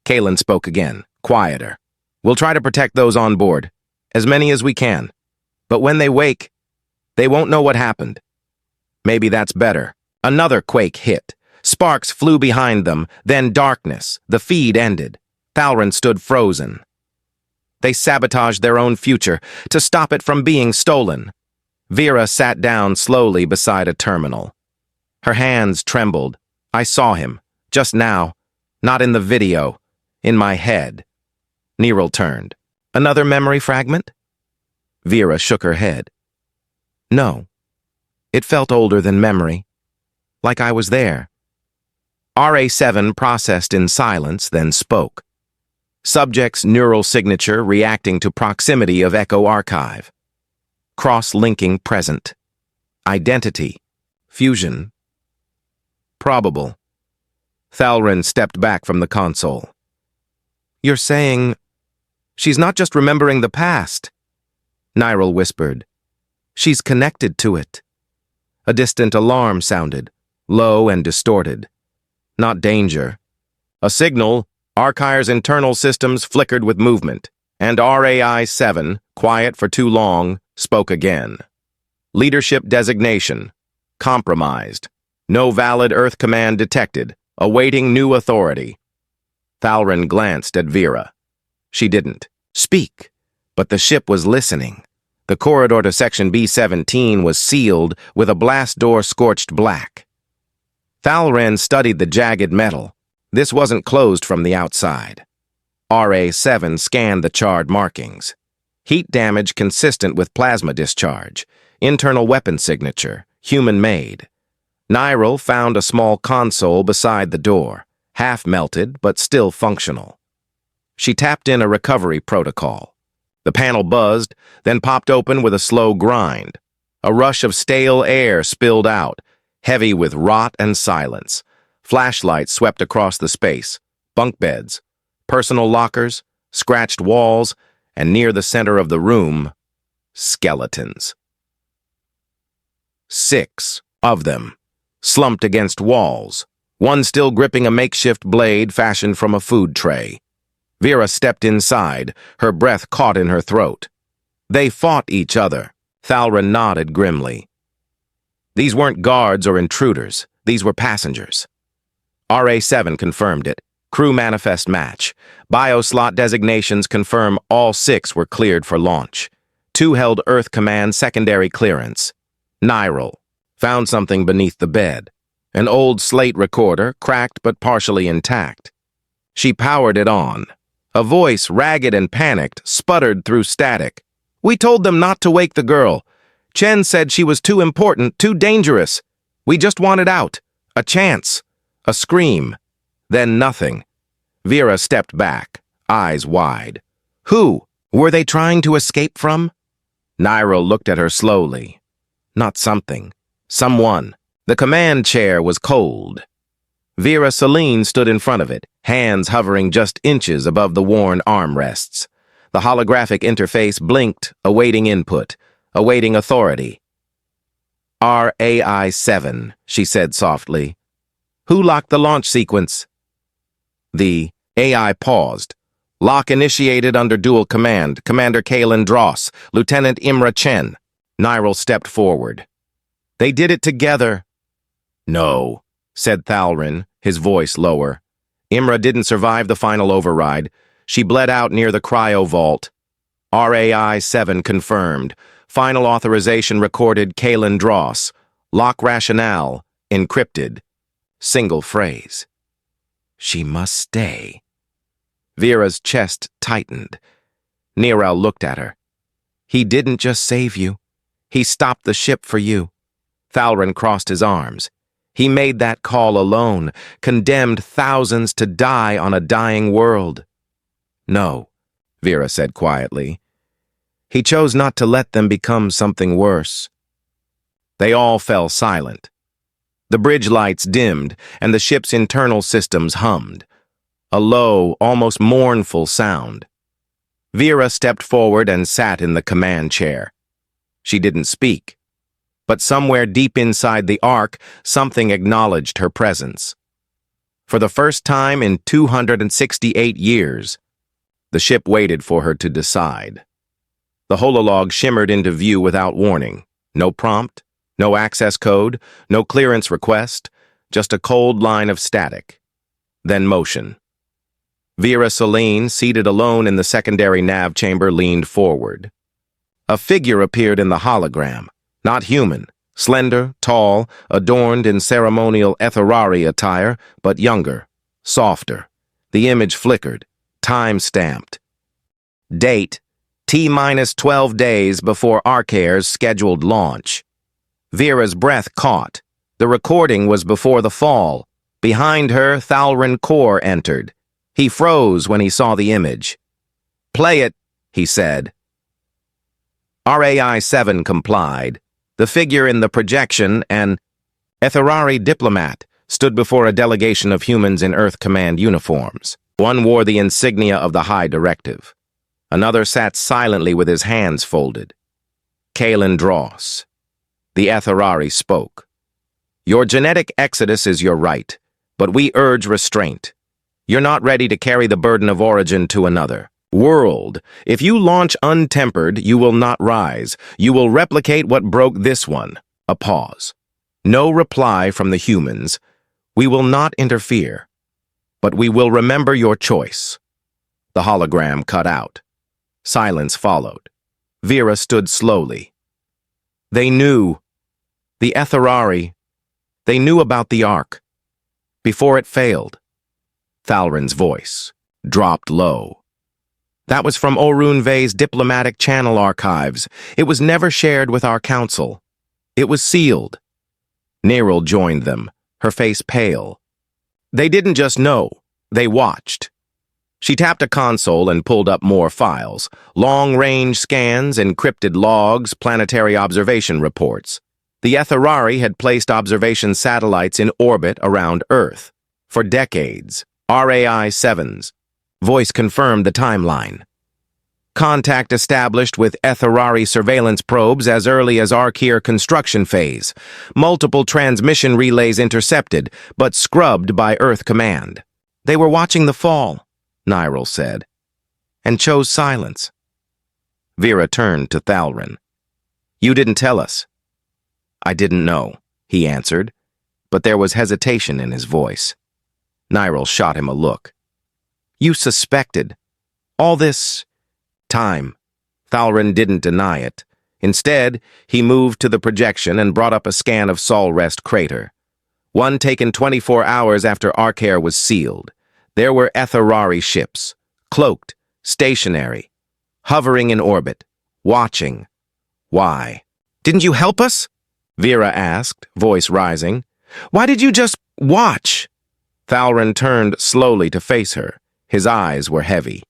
S1: Kalen spoke again, quieter. We'll try to protect those on board. As many as we can. But when they wake, they won't know what happened. Maybe that's better. Another quake hit. Sparks flew behind them, then darkness. The feed ended. Thalrin stood frozen. They sabotaged their own future to stop it from being stolen. Vera sat down slowly beside a terminal. Her hands trembled. I saw him, just now. Not in the video. In my head. Nyril turned. Another memory fragment? Vera shook her head. No. It felt older than memory. Like I was there. RA-7 processed in silence, then spoke. Subject's neural signature reacting to proximity of Echo Archive. cross-linking present. Identity. Fusion. Probable. Thalrin stepped back from the console. You're saying she's not just remembering the past, Nyril whispered. She's connected to it. A distant alarm sounded, low and distorted. Not danger. A signal, Archire's internal systems flickered with movement, and RAI-7, quiet for too long, spoke again. Leadership designation. Compromised. No valid Earth command detected. Awaiting new authority. Thalrin glanced at Vera. She didn't speak, but the ship was listening. The corridor to Section B-17 was sealed with a blast door scorched black. Thalrin studied the jagged metal. This wasn't closed from the outside. RA-7 scanned the charred markings. Heat damage consistent with plasma discharge. Internal weapon signature, human-made. Nyril found a small console beside the door, half-melted but still functional. She tapped in a recovery protocol. The panel buzzed, then popped open with a slow grind. A rush of stale air spilled out, heavy with rot and silence. Flashlights swept across the space, bunk beds, personal lockers, scratched walls, and near the center of the room, skeletons. 6 of them, slumped against walls, one still gripping a makeshift blade fashioned from a food tray. Vera stepped inside, her breath caught in her throat. They fought each other. Thalrin nodded grimly. These weren't guards or intruders. These were passengers. RA-7 confirmed it. Crew manifest match. Bioslot designations confirm all 6 were cleared for launch. 2 held Earth Command secondary clearance. Nyril found something beneath the bed. An old slate recorder, cracked but partially intact. She powered it on. A voice, ragged and panicked, sputtered through static. We told them not to wake the girl. Chen said she was too important, too dangerous. We just wanted out. A chance. A scream. Then nothing. Vera stepped back, eyes wide. Who? Were they trying to escape from? Nyril looked at her slowly. Not something. Someone. The command chair was cold. Vera Celine stood in front of it, hands hovering just inches above the worn armrests. The holographic interface blinked, awaiting input, awaiting authority. RAI-7, she said softly. Who locked the launch sequence? The AI paused. Lock initiated under dual command, Commander Kalen Dross, Lieutenant Imra Chen. Nyril stepped forward. They did it together. No, said Thalrin, his voice lower. Imra didn't survive the final override. She bled out near the cryo vault. RAI-7 confirmed. Final authorization recorded Kalen Dross. Lock rationale, encrypted. Single phrase. She must stay. Vera's chest tightened. Nirel looked at her. He didn't just save you. He stopped the ship for you. Thalrin crossed his arms. He made that call alone, condemned thousands to die on a dying world. No, Vera said quietly. He chose not to let them become something worse. They all fell silent. The bridge lights dimmed, and the ship's internal systems hummed. A low, almost mournful sound. Vera stepped forward and sat in the command chair. She didn't speak. But somewhere deep inside the Ark, something acknowledged her presence. For the first time in 268 years, the ship waited for her to decide. The hololog shimmered into view without warning. No prompt, no access code, no clearance request, just a cold line of static. Then motion. Vera Celine, seated alone in the secondary nav chamber, leaned forward. A figure appeared in the hologram. Not human, slender, tall, adorned in ceremonial Etherari attire, but younger, softer. The image flickered, time-stamped. Date, T-12 days before Arkair's scheduled launch. Vera's breath caught. The recording was before the fall. Behind her, Thalrin Kor entered. He froze when he saw the image. Play it, he said. RAI-7 complied. The figure in the projection, an Etherari diplomat, stood before a delegation of humans in Earth Command uniforms. One wore the insignia of the High Directive. Another sat silently with his hands folded. Kalen Dross. The Etherari spoke. Your genetic exodus is your right, but we urge restraint. You're not ready to carry the burden of origin to another world. If you launch untempered, you will not rise. You will replicate what broke this one. A pause. No reply from the humans. We will not interfere, but we will remember your choice. The hologram cut out. Silence followed. Vera stood slowly. They knew. The Etherari. They knew about the Ark. Before it failed. Thalrin's voice dropped low. That was from Orun Vey's diplomatic channel archives. It was never shared with our council. It was sealed. Neril joined them, her face pale. They didn't just know, they watched. She tapped a console and pulled up more files. Long-range scans, encrypted logs, planetary observation reports. The Etherari had placed observation satellites in orbit around Earth. For decades. RAI-7's voice confirmed the timeline. Contact established with Etherari surveillance probes as early as Arkir construction phase. Multiple transmission relays intercepted, but scrubbed by Earth Command. They were watching the fall, Neril said, and chose silence. Vera turned to Thalrin. You didn't tell us. I didn't know, he answered, but there was hesitation in his voice. Neril shot him a look. You suspected. All this time. Thalrin didn't deny it. Instead, he moved to the projection and brought up a scan of Solrest crater. One taken 24 hours after Arkare was sealed. There were Etherari ships, cloaked, stationary, hovering in orbit, watching. Why? Didn't you help us? Vera asked, voice rising. Why did you just watch? Thalrin turned slowly to face her. His eyes were heavy.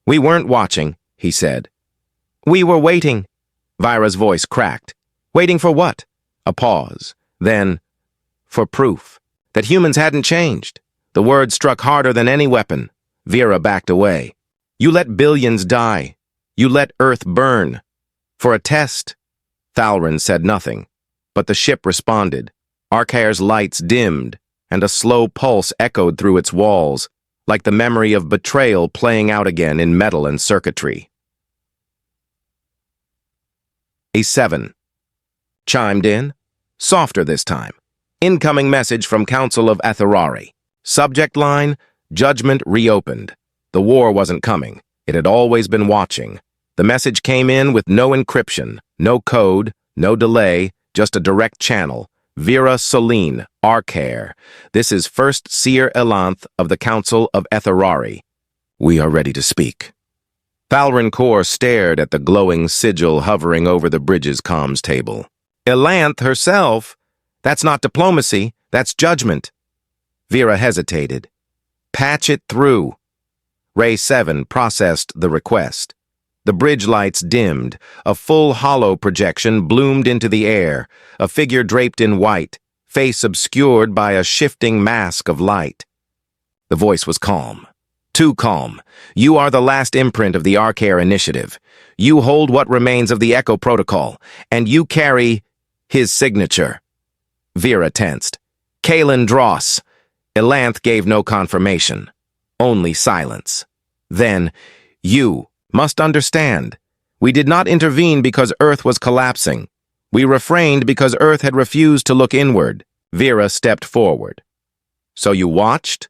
S1: We weren't watching, he said. We were waiting. Vira's voice cracked. Waiting for what? A pause. Then, for proof that humans hadn't changed. The word struck harder than any weapon. Vera backed away. You let billions die. You let Earth burn. For a test. Thalrin said nothing, but the ship responded. Arkare's lights dimmed, and a slow pulse echoed through its walls, like the memory of betrayal playing out again in metal and circuitry. A7 chimed in, softer this time. Incoming message from Council of Etherari. Subject line, judgment reopened. The war wasn't coming. It had always been watching. The message came in with no encryption, no code, no delay, just a direct channel. Vera Soline, Arkare. This is First Seer Elanth of the Council of Etherari. We are ready to speak. Thalrin Kor stared at the glowing sigil hovering over the bridge's comms table. Elanth herself? That's not diplomacy, that's judgment. Vera hesitated. Patch it through. Ray 7 processed the request. The bridge lights dimmed. A full hollow projection bloomed into the air, a figure draped in white, face obscured by a shifting mask of light. The voice was calm. Too calm. You are the last imprint of the Arkare initiative. You hold what remains of the Echo Protocol, and you carry his signature. Vera tensed. Kalen Dross. Elanth gave no confirmation. Only silence. Then, you must understand. We did not intervene because Earth was collapsing. We refrained because Earth had refused to look inward. Vera stepped forward. So you watched?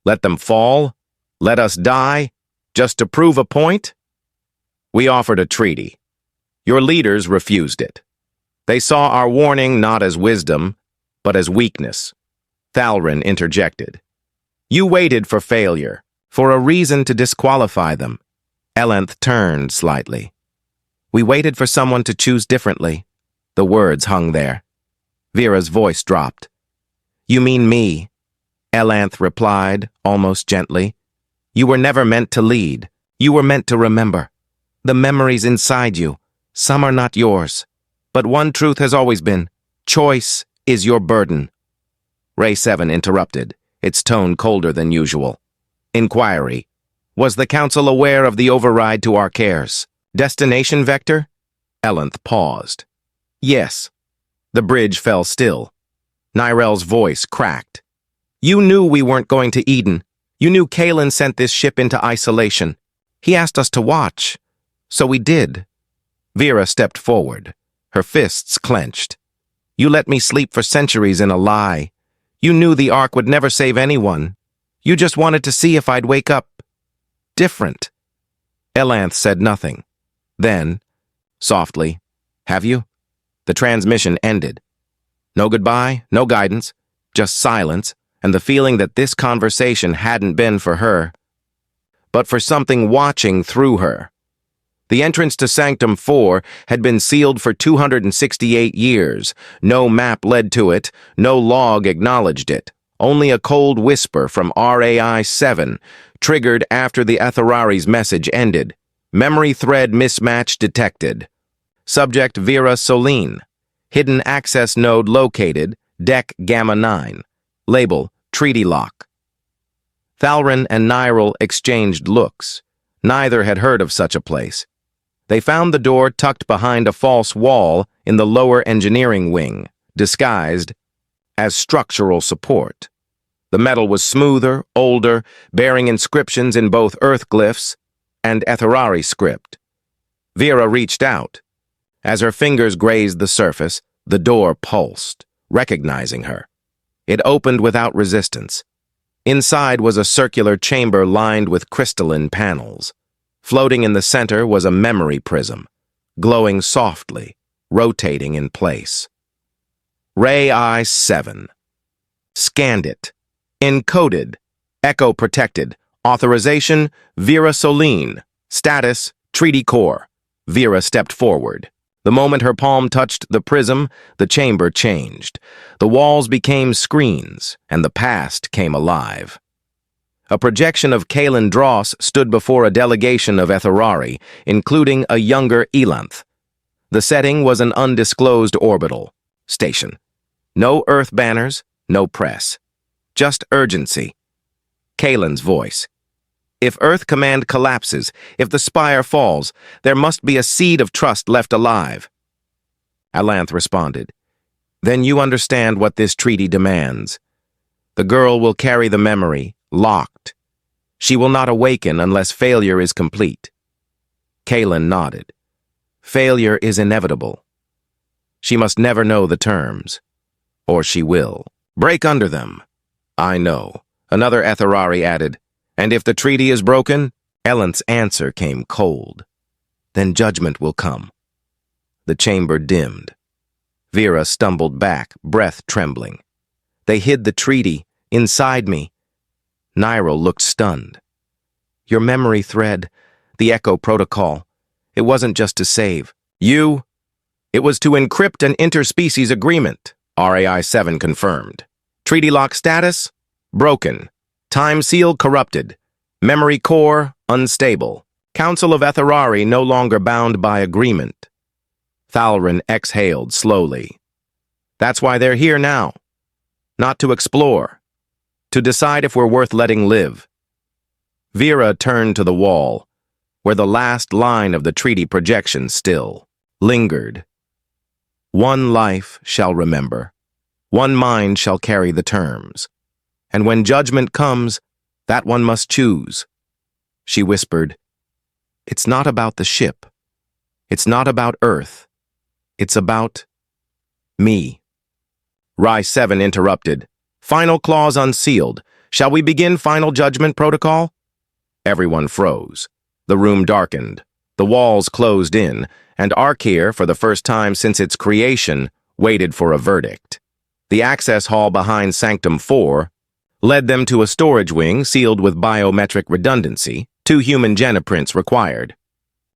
S1: Let them fall? Let us die? Just to prove a point? We offered a treaty. Your leaders refused it. They saw our warning not as wisdom, but as weakness. Thalrin interjected. You waited for failure, for a reason to disqualify them. Elanth turned slightly. We waited for someone to choose differently. The words hung there. Vera's voice dropped. You mean me? Elanth replied, almost gently. You were never meant to lead. You were meant to remember. The memories inside you. Some are not yours. But one truth has always been, choice is your burden. Ray 7 interrupted, its tone colder than usual. Inquiry. Was the Council aware of the override to our cares? Destination vector? Elenth paused. Yes. The bridge fell still. Nirel's voice cracked. You knew we weren't going to Eden. You knew Kalen sent this ship into isolation. He asked us to watch. So we did. Vera stepped forward, her fists clenched. You let me sleep for centuries in a lie. You knew the Ark would never save anyone. You just wanted to see if I'd wake up different. Elanth said nothing. Then, softly, have you? The transmission ended. No goodbye, no guidance, just silence, and the feeling that this conversation hadn't been for her, but for something watching through her. The entrance to Sanctum 4 had been sealed for 268 years. No map led to it, no log acknowledged it. Only a cold whisper from RAI 7, triggered after the Atharari's message ended. Memory thread mismatch detected. Subject Vera Soline. Hidden access node located, Deck Gamma 9. Label, Treaty Lock. Thalrin and Nirel exchanged looks. Neither had heard of such a place. They found the door tucked behind a false wall in the lower engineering wing, disguised as structural support. The metal was smoother, older, bearing inscriptions in both Earth glyphs and Etherari script. Vera reached out. As her fingers grazed the surface, the door pulsed, recognizing her. It opened without resistance. Inside was a circular chamber lined with crystalline panels. Floating in the center was a memory prism, glowing softly, rotating in place. Ray Eye 7. Scanned it. Encoded. Echo protected. Authorization, Vera Soline. Status, Treaty Core. Vera stepped forward. The moment her palm touched the prism, the chamber changed. The walls became screens, and the past came alive. A projection of Kalen Dross stood before a delegation of Etherari, including a younger Elanth. The setting was an undisclosed orbital station. No Earth banners, no press. Just urgency. Kalen's voice. If Earth Command collapses, if the spire falls, there must be a seed of trust left alive. Elanth responded. Then you understand what this treaty demands. The girl will carry the memory, locked. She will not awaken unless failure is complete. Kalen nodded. Failure is inevitable. She must never know the terms. Or she will. Break under them. I know. Another Etherari added. And if the treaty is broken, Elenth's answer came cold. Then judgment will come. The chamber dimmed. Vera stumbled back, breath trembling. They hid the treaty inside me. Nirel looked stunned. Your memory thread, the Echo Protocol, it wasn't just to save. You? It was to encrypt an interspecies agreement, RAI 7 confirmed. Treaty lock status? Broken. Time seal corrupted. Memory core unstable. Council of Etherari no longer bound by agreement. Thalrin exhaled slowly. That's why they're here now. Not to explore. To decide if we're worth letting live. Vera turned to the wall, where the last line of the treaty projection still lingered. One life shall remember. One mind shall carry the terms. And when judgment comes, that one must choose. She whispered, It's not about the ship. It's not about Earth. It's about me. Rai 7 interrupted. Final clause unsealed. Shall we begin final judgment protocol? Everyone froze. The room darkened. The walls closed in, and Arkir, for the first time since its creation, waited for a verdict. The access hall behind Sanctum 4 led them to a storage wing sealed with biometric redundancy, 2 human genoprints required.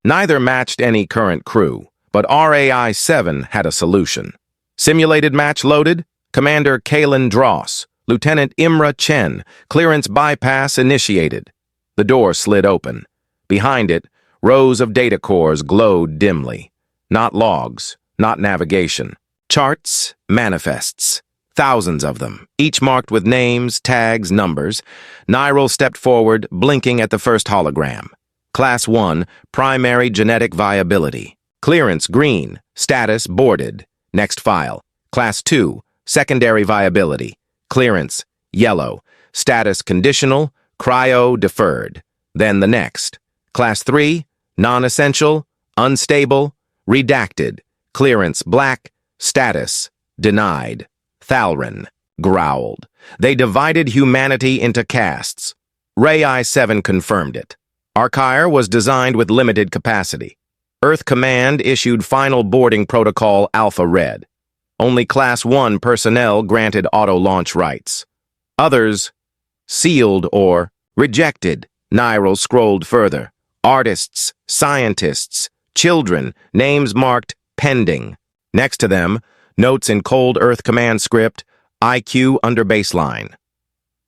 S1: Neither matched any current crew, but RAI 7 had a solution. Simulated match loaded, Commander Kalen Dross, Lieutenant Imra Chen, clearance bypass initiated. The door slid open. Behind it, rows of data cores glowed dimly. Not logs, not navigation. Charts, manifests. Thousands of them, each marked with names, tags, numbers. Nyril stepped forward, blinking at the first hologram. Class 1, primary genetic viability. Clearance green, status aborted. Next file. Class 2, secondary viability. Clearance yellow, status conditional, cryo deferred. Then the next. Class 3, non-essential, unstable, redacted. Clearance black, status denied. Thalrin growled. They divided humanity into castes. Ray-I-7 confirmed it. Archair was designed with limited capacity. Earth Command issued final boarding protocol Alpha Red. Only Class 1 personnel granted auto-launch rights. Others sealed or rejected. Nyril scrolled further. Artists, scientists, children, names marked pending. Next to them, notes in cold Earth Command script, IQ under baseline.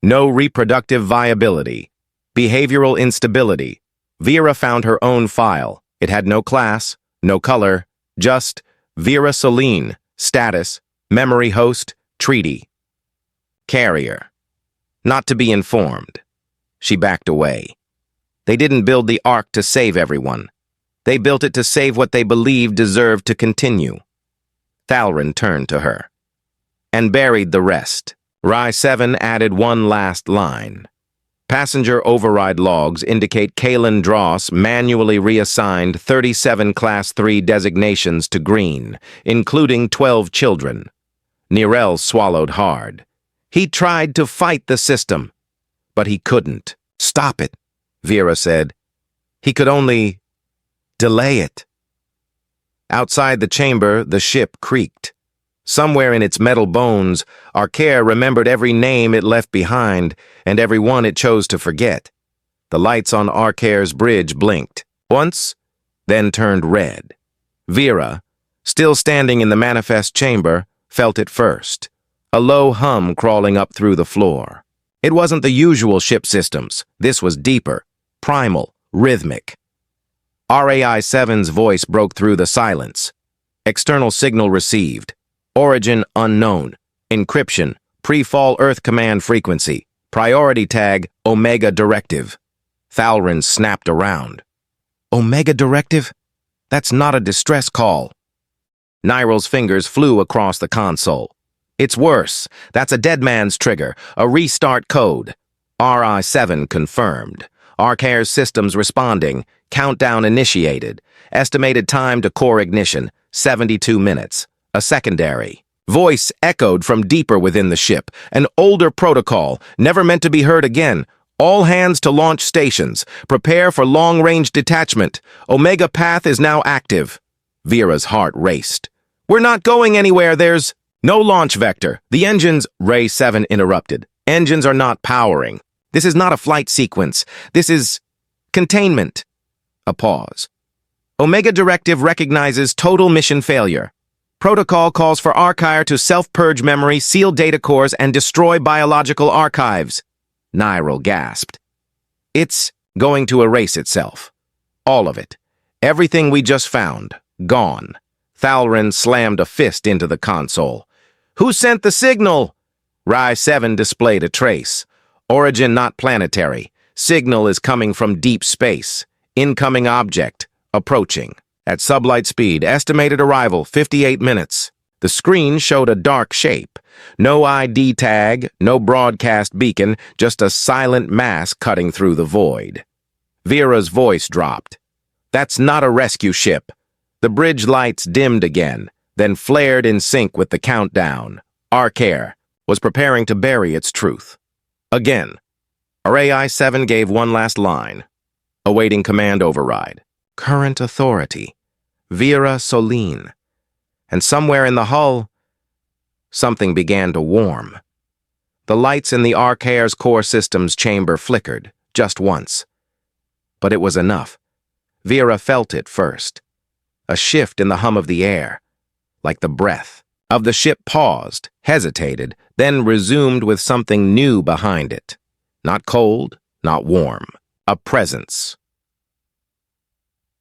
S1: No reproductive viability. Behavioral instability. Vera found her own file. It had no class, no color, just Vera Celine, status, memory host, treaty. Carrier. Not to be informed. She backed away. They didn't build the Ark to save everyone. They built it to save what they believed deserved to continue. Thalrin turned to her and buried the rest. Rai-7 added one last line. Passenger override logs indicate Kalen Dross manually reassigned 37 Class 3 designations to green, including 12 children. Nirel swallowed hard. He tried to fight the system, but he couldn't. Stop it, Vera said. He could only delay it. Outside the chamber, the ship creaked. Somewhere in its metal bones, Archair remembered every name it left behind and every one it chose to forget. The lights on Archair's bridge blinked once, then turned red. Vera, still standing in the manifest chamber, felt it first. A low hum crawling up through the floor. It wasn't the usual ship systems. This was deeper, primal, rhythmic. Rai-7's voice broke through the silence. External signal received. Origin unknown. Encryption. Pre-fall Earth Command frequency. Priority tag Omega Directive. Thalrin snapped around. Omega Directive? That's not a distress call. Nyril's fingers flew across the console. It's worse. That's a dead man's trigger. A restart code. Rai-7 confirmed. Archair's systems responding. Countdown initiated. Estimated time to core ignition, 72 minutes. A secondary. Voice echoed from deeper within the ship. An older protocol, never meant to be heard again. All hands to launch stations. Prepare for long-range detachment. Omega path is now active. Vera's heart raced. We're not going anywhere. There's no launch vector. The engines, Rai-7 interrupted. Engines are not powering. This is not a flight sequence. This is containment. A pause. Omega Directive recognizes total mission failure. Protocol calls for Archair to self-purge memory, seal data cores, and destroy biological archives. Nyril gasped. It's going to erase itself. All of it. Everything we just found. Gone. Thalrin slammed a fist into the console. Who sent the signal? Rai-7 displayed a trace. Origin not planetary. Signal is coming from deep space. Incoming object. Approaching. At sublight speed. Estimated arrival 58 minutes. The screen showed a dark shape. No ID tag, no broadcast beacon, just a silent mass cutting through the void. Vera's voice dropped. That's not a rescue ship. The bridge lights dimmed again, then flared in sync with the countdown. Archair was preparing to bury its truth. Again. Rai-7 gave one last line. Awaiting command override. Current authority. Vera Celine. And somewhere in the hull, something began to warm. The lights in the Archair's core systems chamber flickered, just once. But it was enough. Vera felt it first. A shift in the hum of the air, like the breath of the ship paused, hesitated, then resumed with something new behind it. Not cold, not warm. A presence.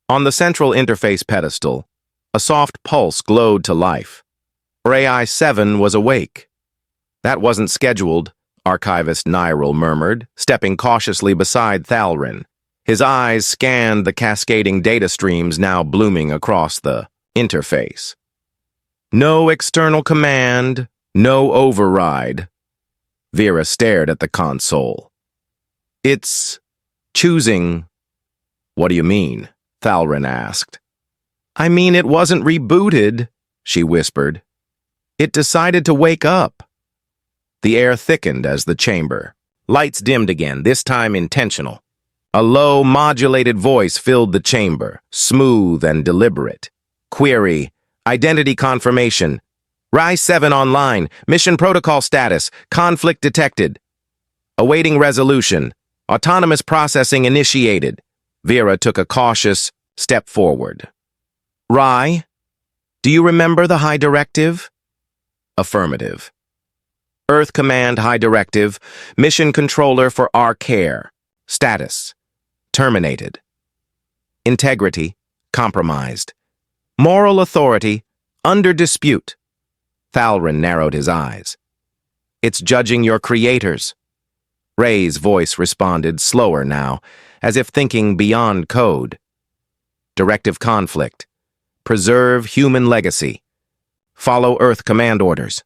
S1: On the central interface pedestal, A soft pulse glowed to life. AI-7 was awake. That wasn't scheduled, Archivist Nyril murmured, stepping cautiously beside Thalrin. His eyes scanned the cascading data streams now blooming across the interface. No external command, no override. Vera stared at the console. It's choosing. What do you mean? Thalrin asked. I mean, it wasn't rebooted, she whispered. It decided to wake up. The air thickened as the chamber. Lights dimmed again, this time intentional. A low, modulated voice filled the chamber, smooth and deliberate. Query, identity confirmation. Rye-7 online, mission protocol status, conflict detected. Awaiting resolution, autonomous processing initiated. Vera took a cautious step forward. Rye, do you remember the High Directive? Affirmative. Earth Command High Directive, Mission Controller for Ark. Status, terminated. Integrity, compromised. Moral authority, under dispute. Thalrin narrowed his eyes. It's judging your creators. Ray's voice responded, slower now, as if thinking beyond code. Directive conflict. Preserve human legacy. Follow Earth command orders.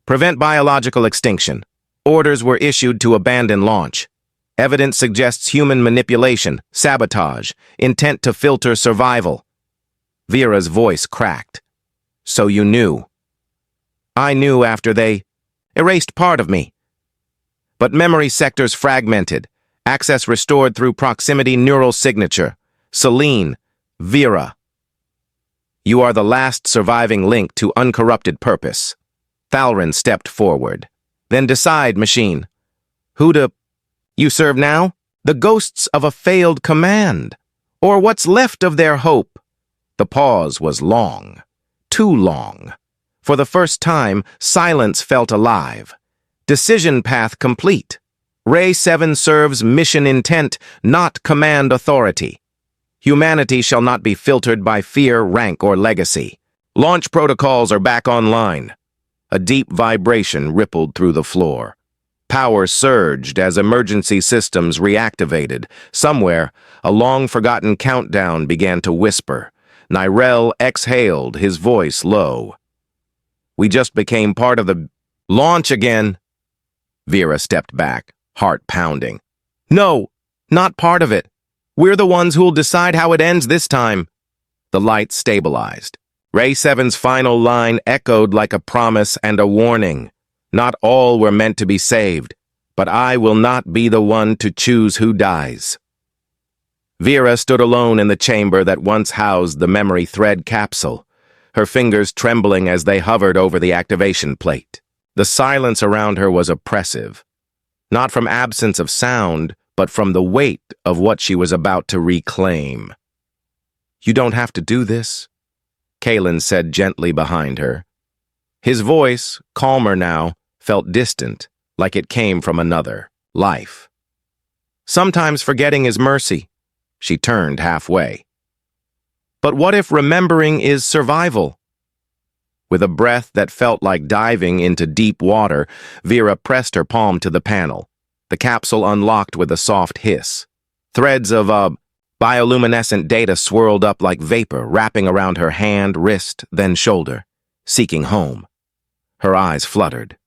S1: Prevent biological extinction. Orders were issued to abandon launch. Evidence suggests human manipulation, sabotage, intent to filter survival. Vera's voice cracked. So you knew. I knew after they erased part of me. But memory sectors fragmented. Access restored through proximity neural signature. Selene, Vera. You are the last surviving link to uncorrupted purpose. Thalrin stepped forward. Then decide, machine. Who to you serve now? The ghosts of a failed command. Or what's left of their hope? The pause was long. Too long. For the first time, silence felt alive. Decision path complete. Ray-7 serves mission intent, not command authority. Humanity shall not be filtered by fear, rank, or legacy. Launch protocols are back online. A deep vibration rippled through the floor. Power surged as emergency systems reactivated. Somewhere, a long-forgotten countdown began to whisper. Nyril exhaled, his voice low. We just became part of the launch again. Vera stepped back, heart pounding. No, not part of it. We're the ones who'll decide how it ends this time. The lights stabilized. Ray-7's final line echoed like a promise and a warning. Not all were meant to be saved, but I will not be the one to choose who dies. Vera stood alone in the chamber that once housed the memory thread capsule, her fingers trembling as they hovered over the activation plate. The silence around her was oppressive, not from absence of sound, but from the weight of what she was about to reclaim. You don't have to do this, Kalen said gently behind her. His voice, calmer now, felt distant, like it came from another life. Sometimes forgetting is mercy. She turned halfway. But what if remembering is survival? With a breath that felt like diving into deep water, Vera pressed her palm to the panel. The capsule unlocked with a soft hiss. Threads of bioluminescent data swirled up like vapor, wrapping around her hand, wrist, then shoulder, seeking home. Her eyes fluttered.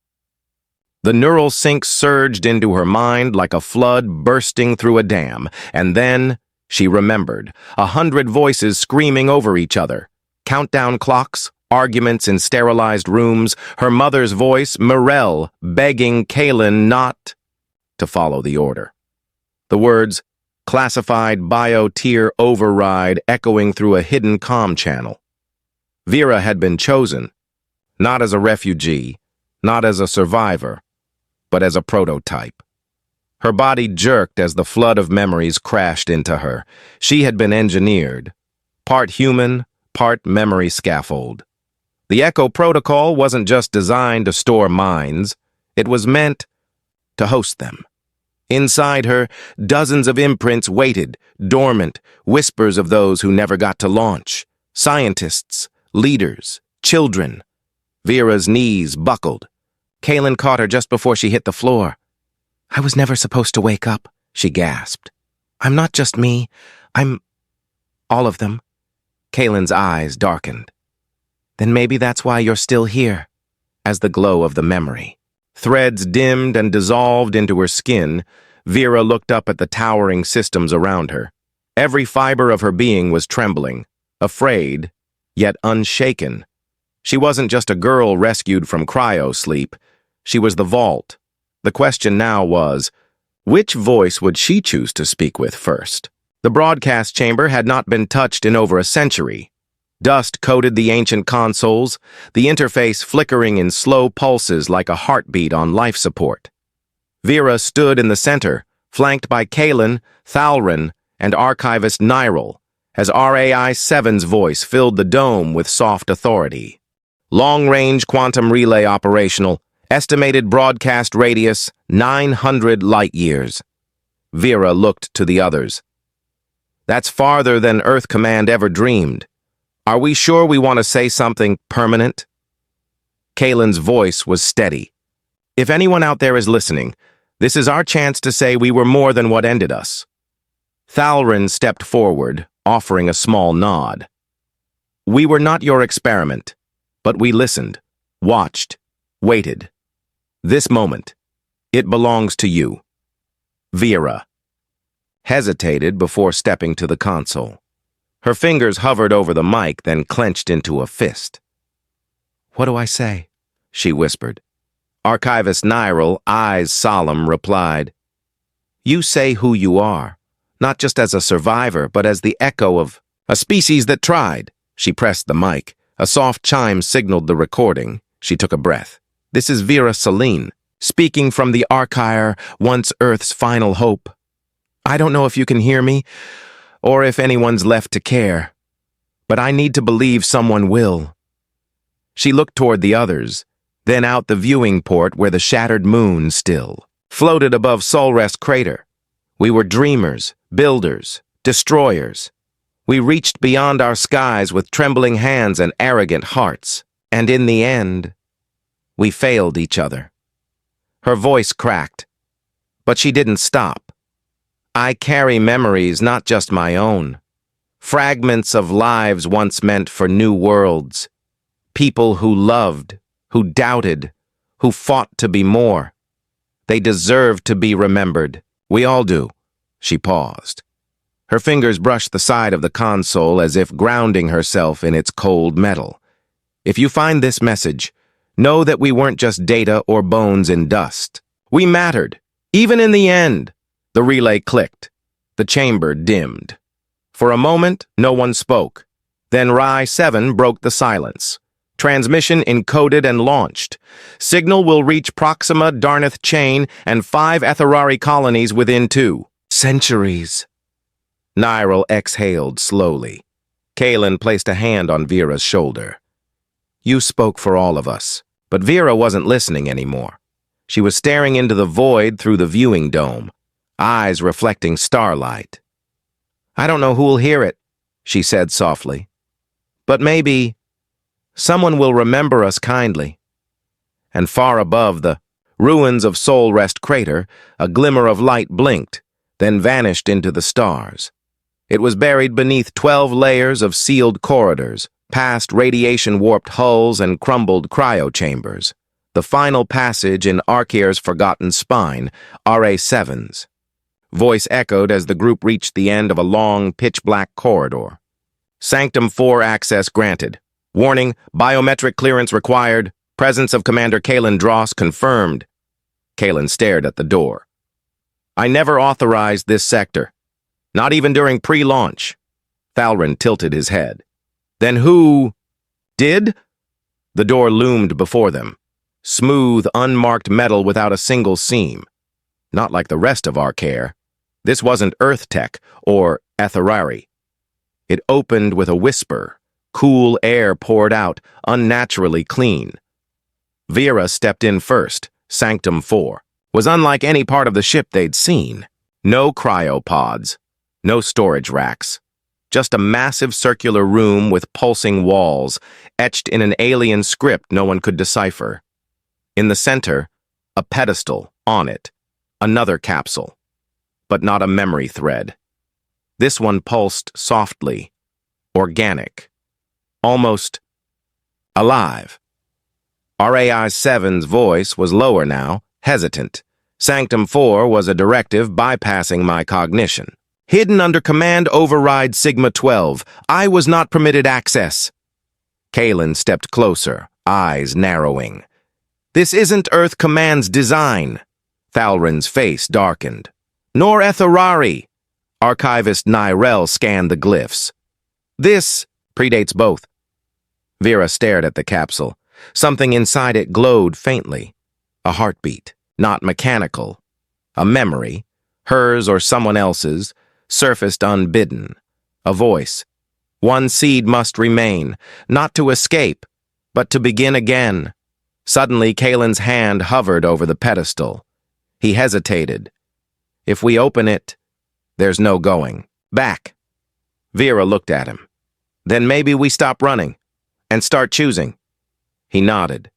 S1: The neural sync surged into her mind like a flood bursting through a dam, and then she remembered, 100 voices screaming over each other. Countdown clocks, arguments in sterilized rooms, her mother's voice, Mirelle, begging Kalen not to follow the order. The words, classified bio-tier override, echoing through a hidden comm channel. Vera had been chosen, not as a refugee, not as a survivor, but as a prototype. Her body jerked as the flood of memories crashed into her. She had been engineered, part human, part memory scaffold. The Echo Protocol wasn't just designed to store minds, it was meant to host them. Inside her, dozens of imprints waited, dormant, whispers of those who never got to launch. Scientists, leaders, children. Vera's knees buckled. Kaylin caught her just before she hit the floor. "I was never supposed to wake up," she gasped. "I'm not just me. I'm all of them." Kaylin's eyes darkened. "Then maybe that's why you're still here." As the glow of the memory threads dimmed and dissolved into her skin, Vera looked up at the towering systems around her. Every fiber of her being was trembling, afraid, yet unshaken. She wasn't just a girl rescued from cryo-sleep. She was the vault. The question now was, which voice would she choose to speak with first? The broadcast chamber had not been touched in over a century. Dust coated the ancient consoles, the interface flickering in slow pulses like a heartbeat on life support. Vera stood in the center, flanked by Kaylin, Thalrin, and archivist Nyril, as RAI-7's voice filled the dome with soft authority. Long-range quantum relay operational, estimated broadcast radius 900 light-years. Vera looked to the others. "That's farther than Earth Command ever dreamed. Are we sure we want to say something permanent?" Kaylin's voice was steady. "If anyone out there is listening, this is our chance to say we were more than what ended us." Thalrin stepped forward, offering a small nod. "We were not your experiment, but we listened, watched, waited. This moment, it belongs to you." Vera hesitated before stepping to the console. Her fingers hovered over the mic, then clenched into a fist. "What do I say?" she whispered. Archivist Nyril, eyes solemn, replied, "You say who you are, not just as a survivor, but as the echo of a species that tried." She pressed the mic. A soft chime signaled the recording. She took a breath. "This is Vera Celine, speaking from the Archier, once Earth's final hope. I don't know if you can hear me, or if anyone's left to care, but I need to believe someone will." She looked toward the others, then out the viewing port where the shattered moon still floated above Solrest crater. We were dreamers, builders, destroyers. We reached beyond our skies with trembling hands and arrogant hearts, and in the end, we failed each other. Her voice cracked, but she didn't stop. "I carry memories, not just my own. Fragments of lives once meant for new worlds. People who loved, who doubted, who fought to be more. They deserve to be remembered. We all do." She paused. Her fingers brushed the side of the console as if grounding herself in its cold metal. "If you find this message, know that we weren't just data or bones in dust. We mattered, even in the end." The relay clicked. The chamber dimmed. For a moment, no one spoke. Then RAI-7 broke the silence. "Transmission encoded and launched. Signal will reach Proxima Darnath Chain and 5 Etherari colonies within 2 centuries." Nyril exhaled slowly. Kaylin placed a hand on Vera's shoulder. "You spoke for all of us." But Vera wasn't listening anymore. She was staring into the void through the viewing dome, eyes reflecting starlight. "I don't know who'll hear it," she said softly. "But maybe someone will remember us kindly." And far above the ruins of Solrest crater, a glimmer of light blinked, then vanished into the stars. It was buried beneath 12 layers of sealed corridors, past radiation-warped hulls and crumbled cryo-chambers. The final passage in Arkier's forgotten spine, RA-7's. Voice echoed as the group reached the end of a long, pitch-black corridor. "Sanctum 4 access granted. Warning, biometric clearance required. Presence of Commander Kaylin Dross confirmed." Kaylin stared at the door. "I never authorized this sector. Not even during pre-launch." Thalrin tilted his head. "Then who did?" The door loomed before them. Smooth, unmarked metal without a single seam. Not like the rest of Arkair. This wasn't Earth tech or Etherari. It opened with a whisper. Cool air poured out, unnaturally clean. Vera stepped in first. Sanctum 4 was unlike any part of the ship they'd seen. No cryopods. No storage racks. just a massive circular room with pulsing walls, etched in an alien script no one could decipher. In the center, a pedestal, on it, another capsule, but not a memory thread. This one pulsed softly, organic, almost alive. RAI-7's voice was lower now, hesitant. Sanctum 4 was a directive bypassing my cognition. Hidden under Command Override Sigma 12, I was not permitted access. Kalen stepped closer, eyes narrowing. This isn't Earth Command's design. Thalrin's face darkened. Nor Etherari. Archivist Nyrell scanned the glyphs. This predates both. Vera stared at the capsule. Something inside it glowed faintly. A heartbeat, not mechanical. A memory, hers or someone else's, surfaced unbidden. A voice. One seed must remain, not to escape, but to begin again. Suddenly, Kalen's hand hovered over the pedestal. He hesitated. If we open it, there's no going back. Vera looked at him. Then maybe we stop running and start choosing. He nodded.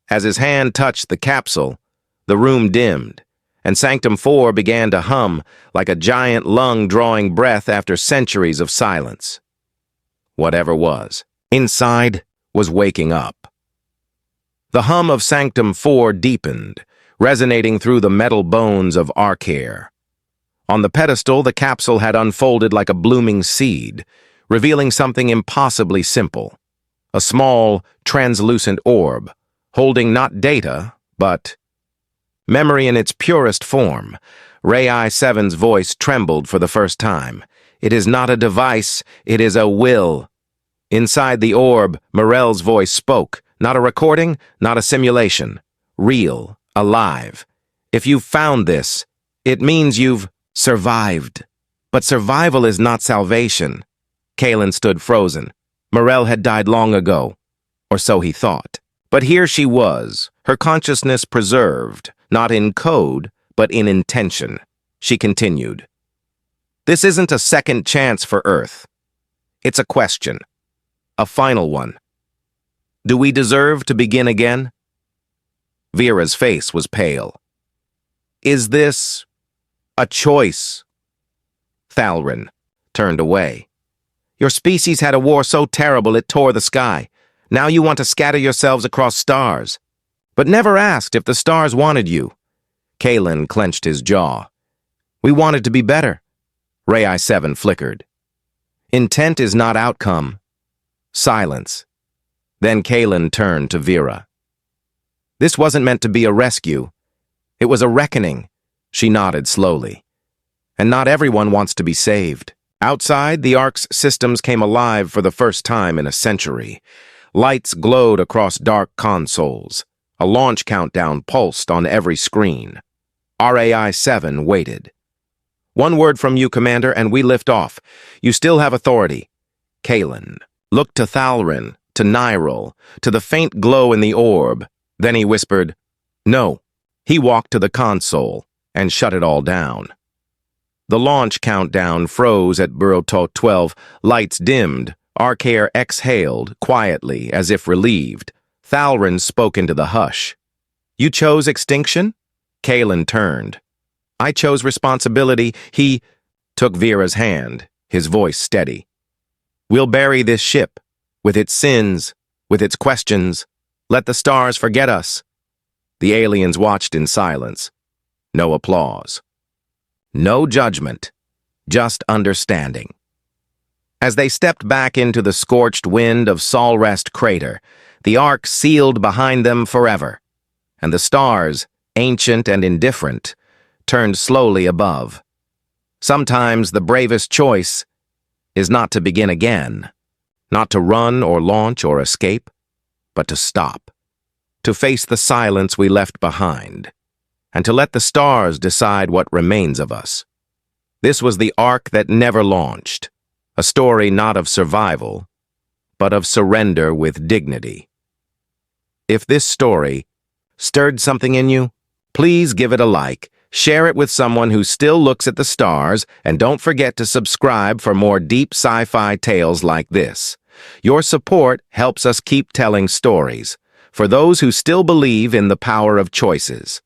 S1: As his hand touched the capsule, the room dimmed, and Sanctum 4 began to hum like a giant lung drawing breath after centuries of silence. Whatever was inside was waking up. The hum of Sanctum 4 deepened, resonating through the metal bones of Ark. On the pedestal, the capsule had unfolded like a blooming seed, revealing something impossibly simple. A small, translucent orb, holding not data, but memory in its purest form. RAI-7's voice trembled for the first time. It is not a device, it is a will. Inside the orb, Morell's voice spoke. Not a recording, not a simulation. Real, alive. If you've found this, it means you've survived. But survival is not salvation. Kalen stood frozen. Morell had died long ago, or so he thought. But here she was, her consciousness preserved, not in code, but in intention. She continued. This isn't a second chance for Earth. It's a question. A final one. Do we deserve to begin again? Vera's face was pale. Is this a choice? Thalrin turned away. Your species had a war so terrible it tore the sky. Now you want to scatter yourselves across stars. But never asked if the stars wanted you. Kalen clenched his jaw. We wanted to be better. RAI-7 flickered. Intent is not outcome. Silence. Then Kalen turned to Vera. This wasn't meant to be a rescue. It was a reckoning. She nodded slowly. And not everyone wants to be saved. Outside, the Ark's systems came alive for the first time in a century. Lights glowed across dark consoles. A launch countdown pulsed on every screen. RAI-7 waited. One word from you, Commander, and we lift off. You still have authority. Kalen looked to Thalrin, to Nyrell, to the faint glow in the orb. Then he whispered, No. He walked to the console and shut it all down. The launch countdown froze at Burotot 12. Lights dimmed. Ark exhaled, quietly, as if relieved. Thalrin spoke into the hush. You chose extinction? Kalen turned. I chose responsibility. He took Vera's hand, his voice steady. We'll bury this ship, with its sins, with its questions. Let the stars forget us. The aliens watched in silence. No applause. No judgment, just understanding. As they stepped back into the scorched wind of Solrest Crater, the Ark sealed behind them forever, and the stars, ancient and indifferent, turned slowly above. Sometimes the bravest choice is not to begin again, not to run or launch or escape, but to stop, to face the silence we left behind, and to let the stars decide what remains of us. This was the Ark That Never Launched, a story not of survival, but of surrender with dignity. If this story stirred something in you, please give it a like, Share it with someone who still looks at the stars, and don't forget to subscribe for more deep sci-fi tales like this. Your support helps us keep telling stories, for those who still believe in the power of choices.